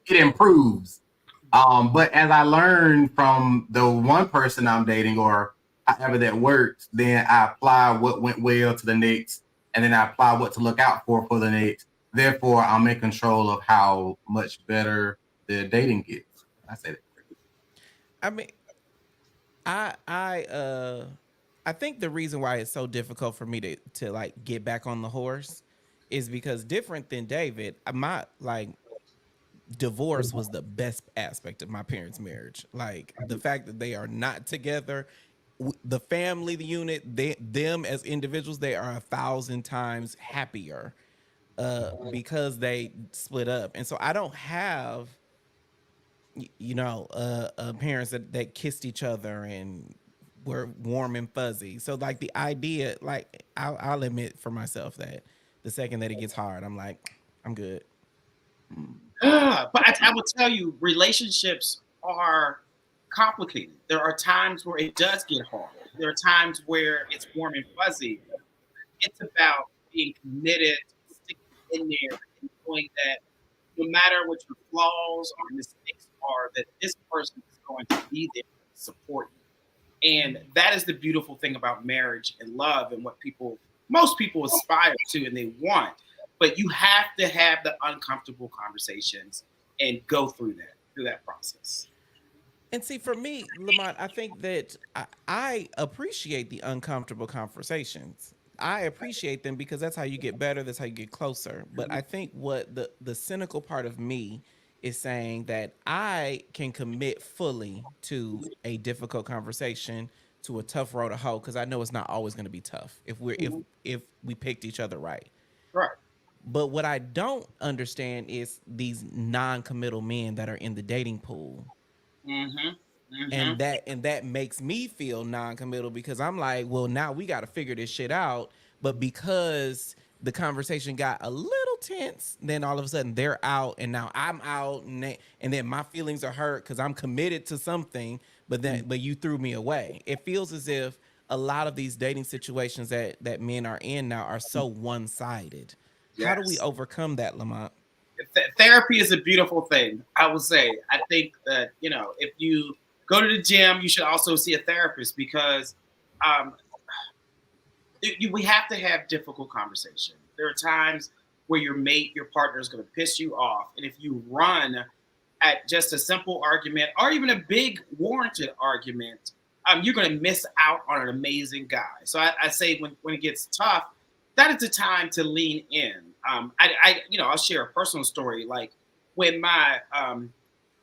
It improves. But as I learn from the one person I'm dating or however that works, then I apply what went well to the next, and then I apply what to look out for the next. Therefore, I'm in control of how much better the dating gets. I say that. I mean, I think the reason why it's so difficult for me to like get back on the horse is because different than David, my like divorce was the best aspect of my parents' marriage. Like the fact that they are not together, the family, the unit, them as individuals, they are 1,000 times happier because they split up. And so I don't have parents that kissed each other and were warm and fuzzy. So like the idea, like I'll admit for myself that the second that it gets hard, I'm like, I'm good. But I will tell you, relationships are complicated. There are times where it does get hard. There are times where it's warm and fuzzy. It's about being committed, sticking in there, and knowing that no matter what your flaws or mistakes are, that this person is going to be there to support you. And that is the beautiful thing about marriage and love and what most people aspire to and they want. But you have to have the uncomfortable conversations and go through that process. And see, for me, Lamont, I think that I appreciate the uncomfortable conversations. I appreciate them because that's how you get better. That's how you get closer. But I think what the cynical part of me is saying that I can commit fully to a difficult conversation, to a tough road to hoe, because I know it's not always going to be tough if we picked each other right. Right. But what I don't understand is these non-committal men that are in the dating pool. And that makes me feel non-committal because I'm like, well, now we got to figure this shit out. But because the conversation got a little tense, then all of a sudden they're out, and now I'm out, and then my feelings are hurt because I'm committed to something, but you threw me away. It feels as if a lot of these dating situations that men are in now are so one-sided. How do we overcome that, Lamont? Therapy is a beautiful thing. I will say, I think that, if you go to the gym, you should also see a therapist, because we have to have difficult conversation. There are times where your partner is going to piss you off. And if you run at just a simple argument or even a big warranted argument, you're going to miss out on an amazing guy. So I say when it gets tough, that is the time to lean in. I'll share a personal story. Like when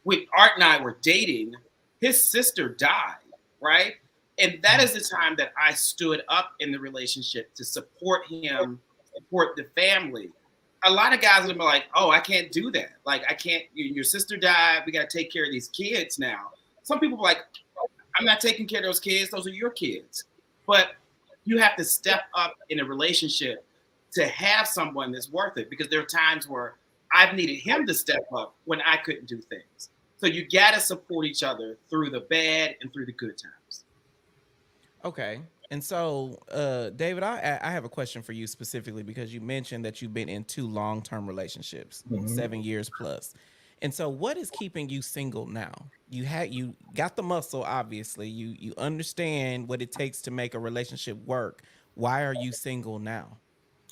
when Art and I were dating, his sister died, right? And that is the time that I stood up in the relationship to support him, support the family. A lot of guys will be like, oh, I can't do that. Like, I can't, your sister died. We got to take care of these kids now. Some people are like, I'm not taking care of those kids. Those are your kids. But you have to step up in a relationship to have someone that's worth it, because there are times where I've needed him to step up when I couldn't do things. So you got to support each other through the bad and through the good times. Okay. And so, David, I have a question for you specifically, because you mentioned that you've been in 2 long-term relationships, 7 years plus. And so what is keeping you single now? You got the muscle, obviously. You understand what it takes to make a relationship work. Why are you single now?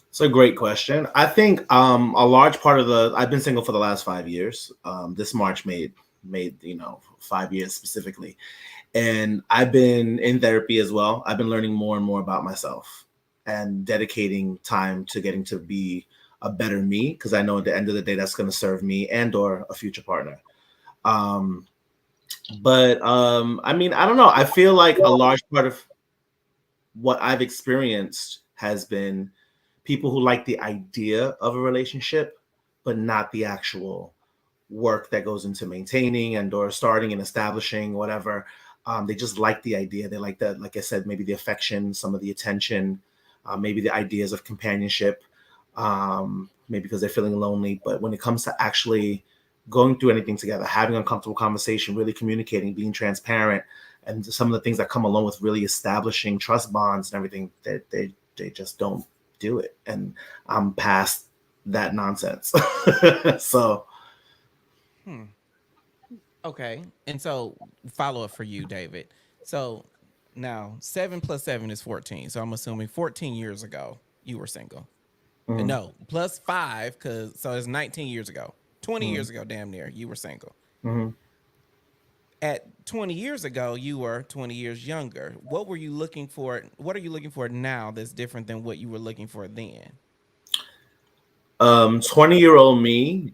It's a great question. I think a large part of I've been single for the last 5 years. This March made 5 years specifically. And I've been in therapy as well. I've been learning more and more about myself and dedicating time to getting to be a better me, because I know at the end of the day that's going to serve me and or a future partner. I mean, I don't know. I feel like a large part of what I've experienced has been people who like the idea of a relationship, but not the actual work that goes into maintaining and or starting and establishing whatever. They just like the idea. They like that, like I said, maybe the affection, some of the attention, maybe the ideas of companionship, maybe because they're feeling lonely. But when it comes to actually going through anything together, having uncomfortable conversation, really communicating, being transparent, and some of the things that come along with really establishing trust bonds and everything, they just don't do it. And I'm past that nonsense. So. Okay. And so follow up for you, David. So now 7 plus 7 is 14. So I'm assuming 14 years ago you were single. No, plus 5, so it's 19 years ago. 20 years ago, damn near, you were single. At 20 years ago, you were 20 years younger. What were you looking for? What are you looking for now that's different than what you were looking for then? 20-year-old me,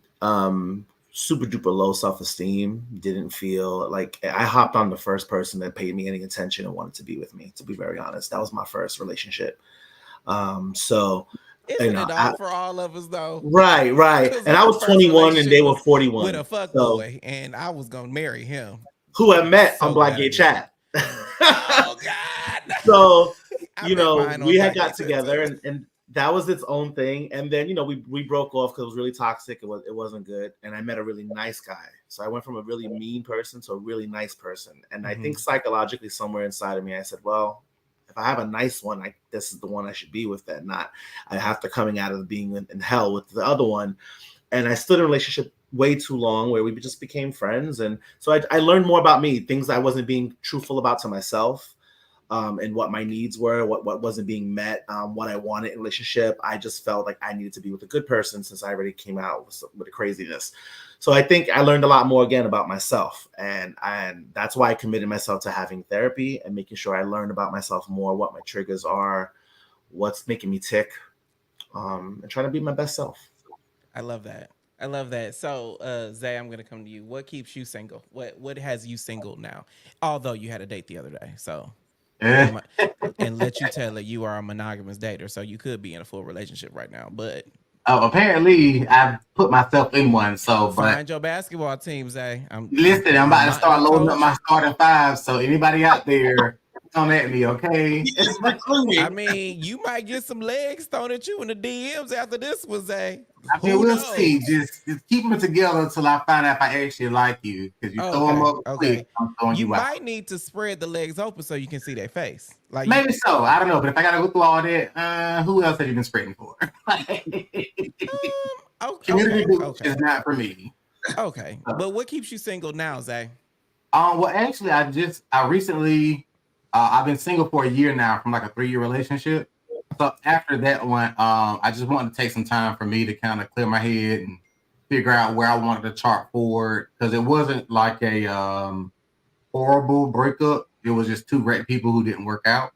super duper low self-esteem, didn't feel like I hopped on the first person that paid me any attention and wanted to be with me, to be very honest. That was my first relationship. So isn't it all for all of us though? Right. And I was 21 and they were 41 with a fuck boy, and I was gonna marry him, who I met on Black Gay Chat. Oh God. So we had got together and that was its own thing. And then, we broke off because it was really toxic. It wasn't good. And I met a really nice guy. So I went from a really mean person to a really nice person. And I think psychologically somewhere inside of me, I said, well, if I have a nice one, this is the one I should be with, that not I have to coming out of being in hell with the other one. And I stood in a relationship way too long where we just became friends. And so I learned more about me, things I wasn't being truthful about to myself. And what my needs were, what wasn't being met, what I wanted in a relationship. I just felt like I needed to be with a good person since I already came out with the craziness. So I think I learned a lot more again about myself. And that's why I committed myself to having therapy and making sure I learned about myself more, what my triggers are, what's making me tick, and trying to be my best self. I love that. So, Zay, I'm going to come to you. What keeps you single? What has you single now? Although you had a date the other day, so... and let you tell it, you are a monogamous dater, so you could be in a full relationship right now. But apparently, I've put myself in one. So find your basketball team, Zay. I'm about to start loading up my starting 5. So anybody out there, come at me, okay? I mean, you might get some legs thrown at you in the DMs after this one, Zay. I mean, Who we'll knows? see. Just keep them together until I find out if I actually like you. Because you throw them up quick, I'm throwing You you out. might need to spread the legs open so you can see their face. Like Maybe so. I don't know. But if I gotta go through all that, who else have you been spreading for? Community group is not for me. Okay. But what keeps you single now, Zay? Well, actually, I recently I've been single for a year now from like a 3-year relationship. So after that one, I just wanted to take some time for me to kind of clear my head and figure out where I wanted to chart forward, because it wasn't like a horrible breakup. It was just 2 great people who didn't work out.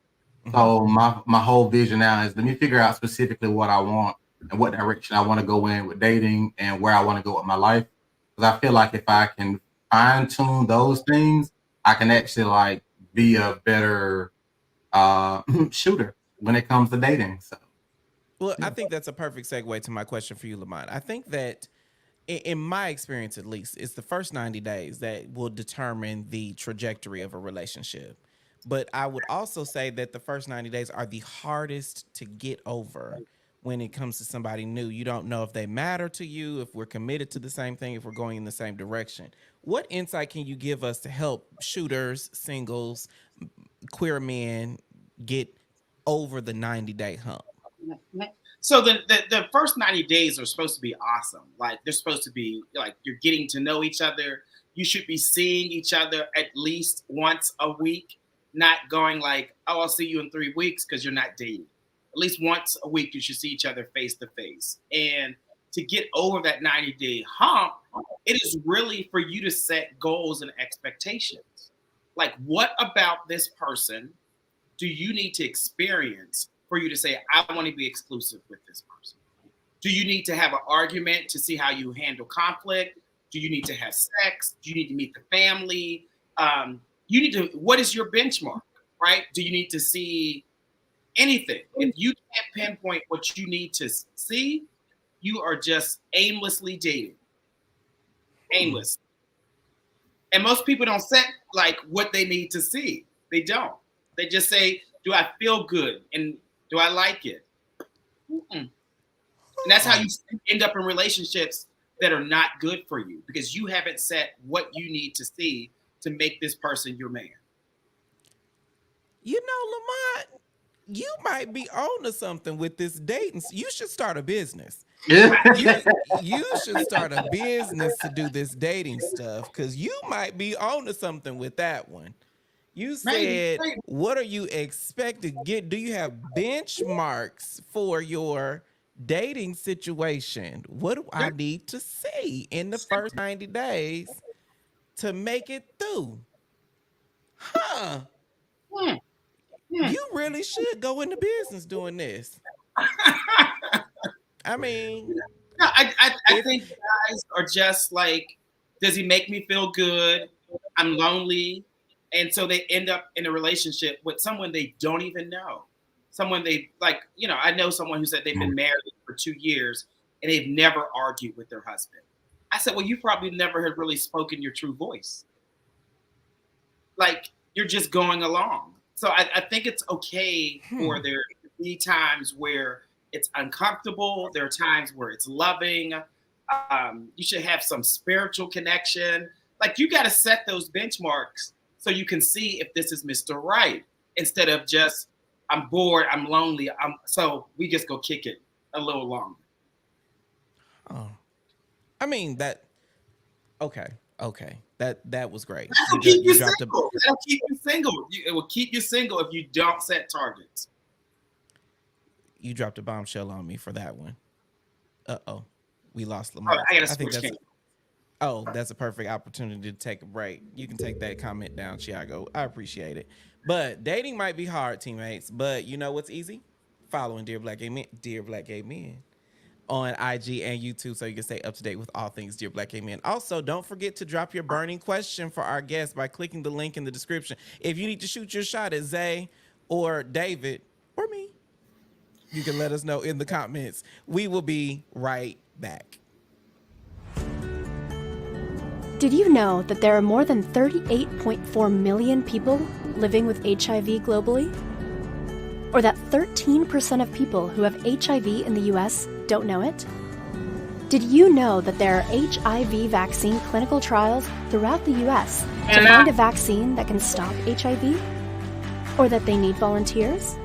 So my whole vision now is let me figure out specifically what I want and what direction I want to go in with dating and where I want to go with my life. Because I feel like if I can fine tune those things, I can actually like be a better shooter when it comes to dating. So, well, I think that's a perfect segue to my question for you, Lamont. I think that in my experience, at least, it's the first 90 days that will determine the trajectory of a relationship. But I would also say that the first 90 days are the hardest to get over when it comes to somebody new. You don't know if they matter to you, if we're committed to the same thing, if we're going in the same direction. What insight can you give us to help shooters, singles, queer men get over the 90-day hump? So the first 90 days are supposed to be awesome. Like they're supposed to be like you're getting to know each other. You should be seeing each other at least once a week, not going like, oh, I'll see you in 3 weeks because you're not dating. At least once a week, you should see each other face to face. And to get over that 90-day hump, it is really for you to set goals and expectations. Like, what about this person do you need to experience for you to say, I want to be exclusive with this person? Do you need to have an argument to see how you handle conflict? Do you need to have sex? Do you need to meet the family? You need to, what is your benchmark, right? Do you need to see anything? If you can't pinpoint what you need to see, you are just aimlessly dating. Aimless. And most people don't set like what they need to see. They don't. They just say, do I feel good? And do I like it? And that's how you end up in relationships that are not good for you, because you haven't set what you need to see to make this person your man. You know, Lamont, you might be on to something with this dating. You should start a business. you should start a business to do this dating stuff, because you might be on to something with that one. You said, maybe. What are you expected to get? Do you have benchmarks for your dating situation? What do I need to see in the first 90 days to make it through? You really should go into business doing this. I mean, no, I think guys are just like, does he make me feel good? I'm lonely. And so they end up in a relationship with someone they don't even know. Someone they like, you know, I know someone who said they've been married for 2 years and they've never argued with their husband. I said, well, you probably never had really spoken your true voice. Like, you're just going along. So I think it's okay for there to be times where it's uncomfortable. There are times where it's loving. You should have some spiritual connection. Like, you got to set those benchmarks so you can see if this is Mr. Right, instead of just, I'm bored, I'm lonely, so we just go kick it a little longer. Oh, I mean that. Okay. That was great. That'll keep you single. That'll keep you single. It will keep you single if you don't set targets. You dropped a bombshell on me for that one. We lost Lamont. I gotta switch games. Oh, that's a perfect opportunity to take a break. You can take that comment down, Chiago. I appreciate it. But dating might be hard, teammates. But you know what's easy? Following Dear Black Gay Men on IG and YouTube, so you can stay up to date with all things Dear Black Gay Men. Also, don't forget to drop your burning question for our guests by clicking the link in the description. If you need to shoot your shot at Zay or David or me, you can let us know in the comments. We will be right back. Did you know that there are more than 38.4 million people living with HIV globally? Or that 13% of people who have HIV in the US don't know it? Did you know that there are HIV vaccine clinical trials throughout the U.S. to And find a vaccine that can stop HIV? Or that they need volunteers?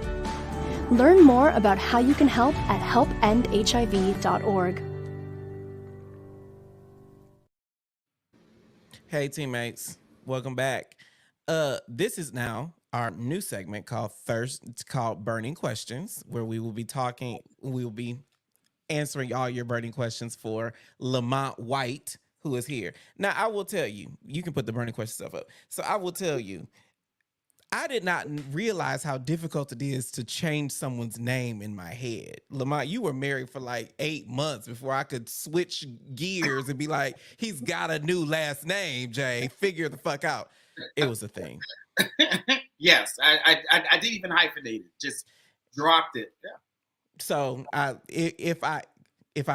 Learn more about how you can help at helpendhiv.org. Hey teammates, welcome back. This is now our new segment called It's called Burning Questions, where we will be answering all your burning questions for Lamont White, who is here. Now, I will tell you, you can put the burning question stuff up. So I will tell you, I did not realize how difficult it is to change someone's name in my head. Lamont, you were married for like 8 months before I could switch gears and be like, he's got a new last name, Jay. Figure the fuck out. It was a thing. Yes, I didn't even hyphenate it. Just dropped it. Yeah. So if I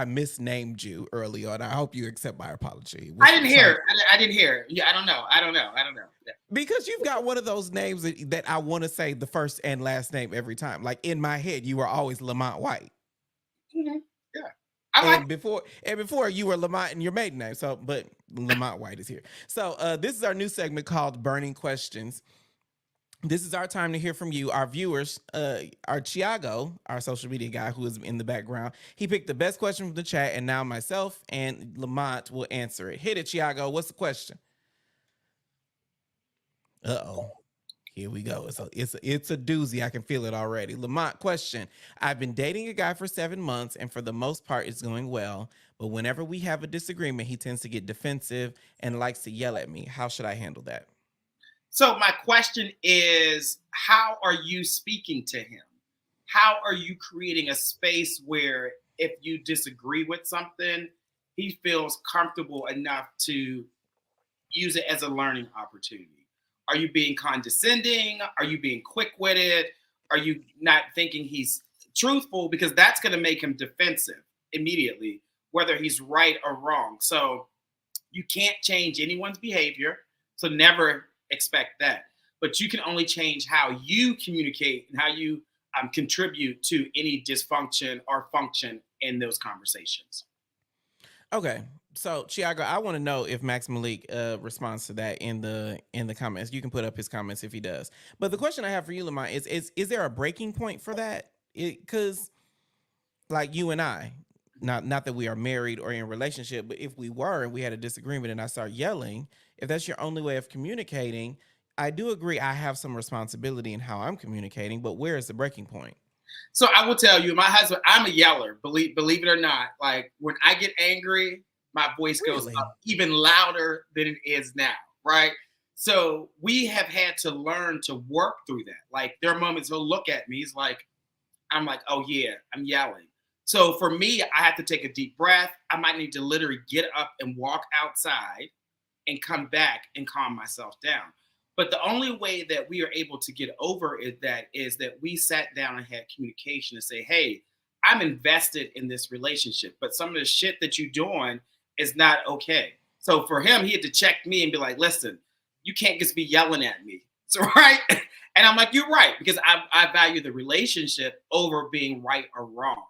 misnamed you early on, I hope you accept my apology. I didn't hear. I didn't hear. Yeah, I don't know. Yeah. Because you've got one of those names that I want to say the first and last name every time. Like in my head, you were always Lamont White. Mm-hmm. Yeah. And before you were Lamont in your maiden name. So, but Lamont White is here. So this is our new segment called Burning Questions. This is our time to hear from you, our viewers. Our Thiago, our social media guy who is in the background, he picked the best question from the chat, and now myself and Lamont will answer it. Hit it, Thiago. What's the question? Uh-oh. Here we go. It's a doozy. I can feel it already. Lamont, question. I've been dating a guy for 7 months, and for the most part, it's going well. But whenever we have a disagreement, he tends to get defensive and likes to yell at me. How should I handle that? So my question is, how are you speaking to him? How are you creating a space where if you disagree with something, he feels comfortable enough to use it as a learning opportunity? Are you being condescending? Are you being quick-witted? Are you not thinking he's truthful? Because that's going to make him defensive immediately, whether he's right or wrong. So you can't change anyone's behavior. So never expect that. But you can only change how you communicate and how you contribute to any dysfunction or function in those conversations. Okay. So, Thiago, I want to know if Max Malik responds to that in the comments. You can put up his comments if he does. But the question I have for you, Lamont, is there a breaking point for that? Because, like you and I, not that we are married or in a relationship, but if we were and we had a disagreement and I start yelling, if that's your only way of communicating, I do agree I have some responsibility in how I'm communicating, but where is the breaking point? So I will tell you, my husband, I'm a yeller, believe it or not. Like when I get angry, my voice goes up even louder than it is now, right? So we have had to learn to work through that. Like there are moments he'll look at me, I'm like, oh yeah, I'm yelling. So for me, I have to take a deep breath. I might need to literally get up and walk outside and come back and calm myself down. But the only way that we are able to get over is that we sat down and had communication and say, hey, I'm invested in this relationship, but some of the shit that you're doing is not okay. So for him, he had to check me and be like, listen, you can't just be yelling at me. So, right. And I'm like, you're right, because I value the relationship over being right or wrong.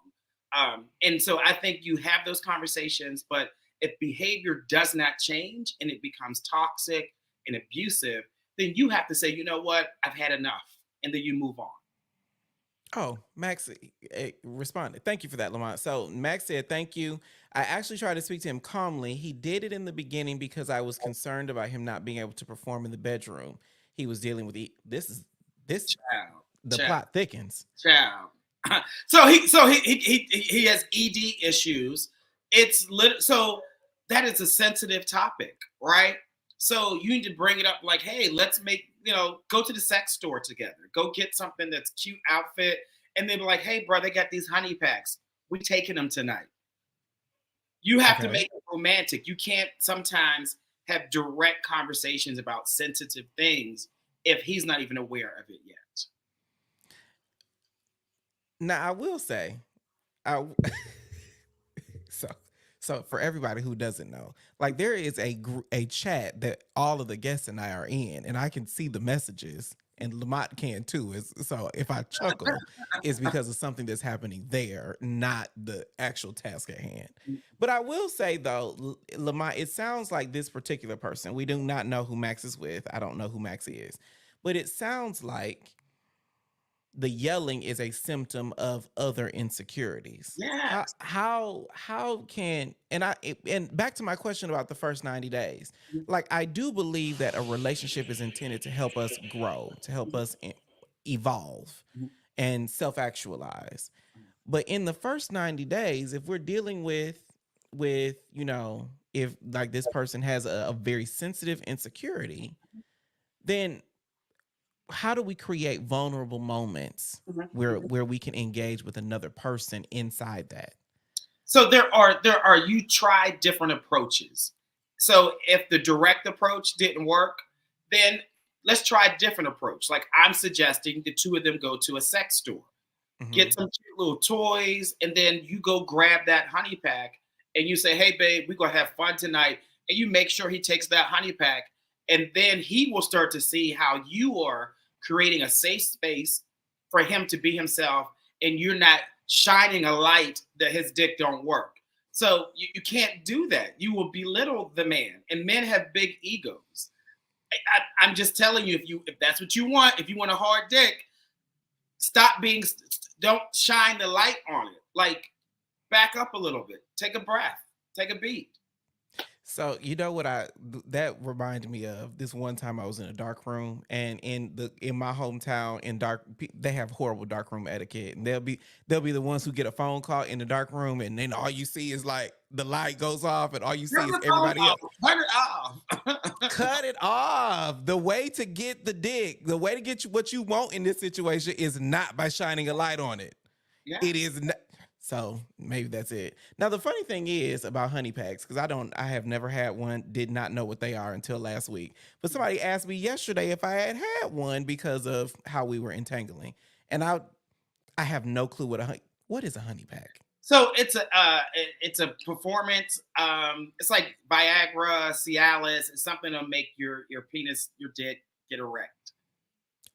And so I think you have those conversations, but if behavior does not change and it becomes toxic and abusive, then you have to say, you know what, I've had enough. And then you move on. Oh, Max responded. Thank you for that, Lamont. So Max said, thank you. I actually tried to speak to him calmly. He did it in the beginning because I was concerned about him not being able to perform in the bedroom. He was dealing with the plot thickens. Child. So he has ED issues. So that is a sensitive topic, right? So you need to bring it up like, hey, let's go to the sex store together. Go get something that's cute outfit. And then be like, hey, bro, they got these honey packs. We taking them tonight. You have to make it romantic. You can't sometimes have direct conversations about sensitive things if he's not even aware of it yet. Now, I will say, so for everybody who doesn't know, like there is a chat that all of the guests and I are in, and I can see the messages, and Lamont can too. So if I chuckle, it's because of something that's happening there, not the actual task at hand. But I will say though, Lamont, it sounds like this particular person. We do not know who Max is with. I don't know who Max is, but it sounds like the yelling is a symptom of other insecurities. Yeah. How can, and back to my question about the first 90 days. Like, I do believe that a relationship is intended to help us grow, to help us evolve and self-actualize. But in the first 90 days, if we're dealing with if like this person has a very sensitive insecurity, then how do we create vulnerable moments where we can engage with another person inside that? So you tried different approaches. So if the direct approach didn't work, then let's try a different approach. Like, I'm suggesting the two of them go to a sex store, get some cute little toys, and then you go grab that honey pack and you say, hey babe, we're gonna have fun tonight. And you make sure he takes that honey pack, and then he will start to see how you are creating a safe space for him to be himself, and you're not shining a light that his dick don't work. So you can't do that. You will belittle the man, and men have big egos. I'm just telling you, if that's what you want, if you want a hard dick, don't shine the light on it. Like, back up a little bit, take a breath, take a beat. So you know what that reminded me of this one time I was in a dark room, and in my hometown they have horrible dark room etiquette, and they'll be the ones who get a phone call in the dark room, and then all you see is like the light goes off, and all you see is everybody else. Cut it off. Cut it off. The way to get the dick, the way to get you what you want in this situation is not by shining a light on it. Yeah. It is not. So maybe that's it. Now, the funny thing is about honey packs, because I have never had one, did not know what they are until last week. But somebody asked me yesterday if I had one because of how we were entangling. And I have no clue what is a honey pack? So it's a performance. It's like Viagra, Cialis. It's something to make your penis, your dick get erect.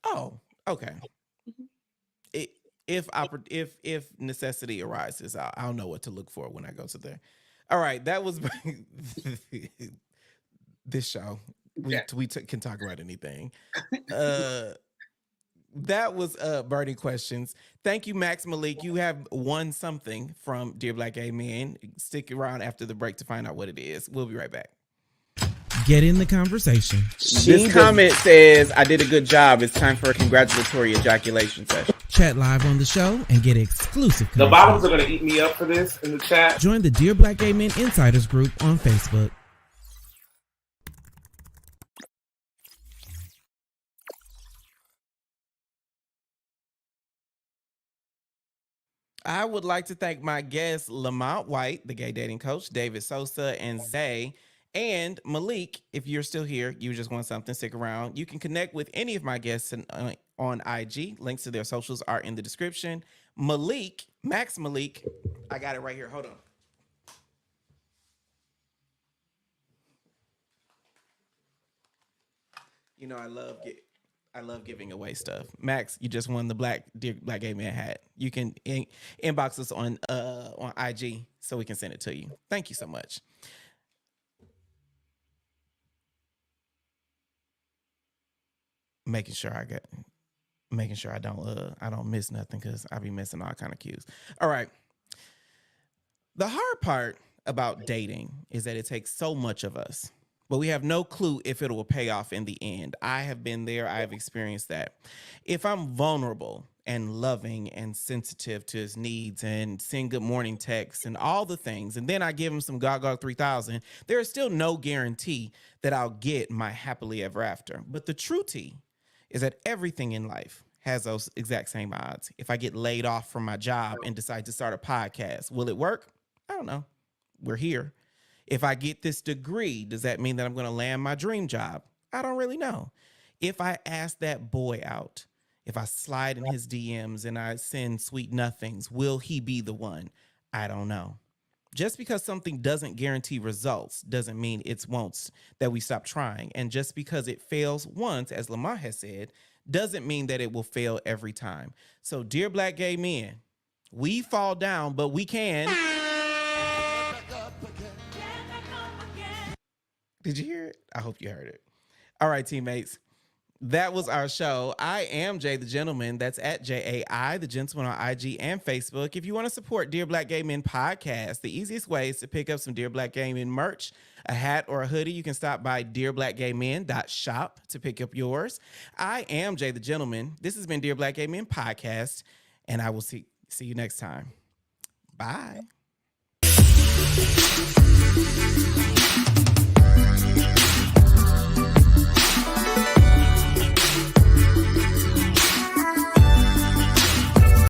Oh, okay. If necessity arises, I'll know what to look for when I go to there. All right, that was this show. We can talk about anything. That was Burning Questions. Thank you, Max Malik. You have won something from Dear Black Gay Men. Stick around after the break to find out what it is. We'll be right back. Get in the conversation. This comment says, I did a good job. It's time for a congratulatory ejaculation session. Chat live on the show and get exclusive content. The bottoms are going to eat me up for this in the chat. Join the Dear Black Gay Men Insiders group on Facebook. I would like to thank my guests, Lamont White, the gay dating coach, David Sosa, and Zay. And Malik, if you're still here, you just want something, stick around. You can connect with any of my guests on IG. Links to their socials are in the description. Max Malik, I got it right here. Hold on. You know, I love giving away stuff. Max, you just won the Dear Black Gay Man hat. You can inbox us on IG so we can send it to you. Thank you so much. Making sure I don't miss nothing, because I be missing all kind of cues. All right. The hard part about dating is that it takes so much of us, but we have no clue if it will pay off in the end. I have been there. I have experienced that. If I'm vulnerable and loving and sensitive to his needs and send good morning texts and all the things, and then I give him some Gaga 3000, there is still no guarantee that I'll get my happily ever after. But the true tea is that everything in life has those exact same odds. If I get laid off from my job and decide to start a podcast, will it work? I don't know. We're here. If I get this degree, does that mean that I'm going to land my dream job? I don't really know. If I ask that boy out, if I slide in his DMs and I send sweet nothings, will he be the one? I don't know. Just because something doesn't guarantee results doesn't mean it won't, that we stop trying. And just because it fails once, as Lamar has said, doesn't mean that it will fail every time. So, dear Black gay men, we fall down, but we can. Did you hear it? I hope you heard it. All right, teammates. That was our show. I am Jay the Gentleman. That's at JAI, the Gentleman on IG and Facebook. If you want to support Dear Black Gay Men podcast, the easiest way is to pick up some Dear Black Gay Men merch, a hat or a hoodie. You can stop by dearblackgaymen.shop to pick up yours. I am Jay the Gentleman. This has been Dear Black Gay Men podcast, and I will see you next time. Bye.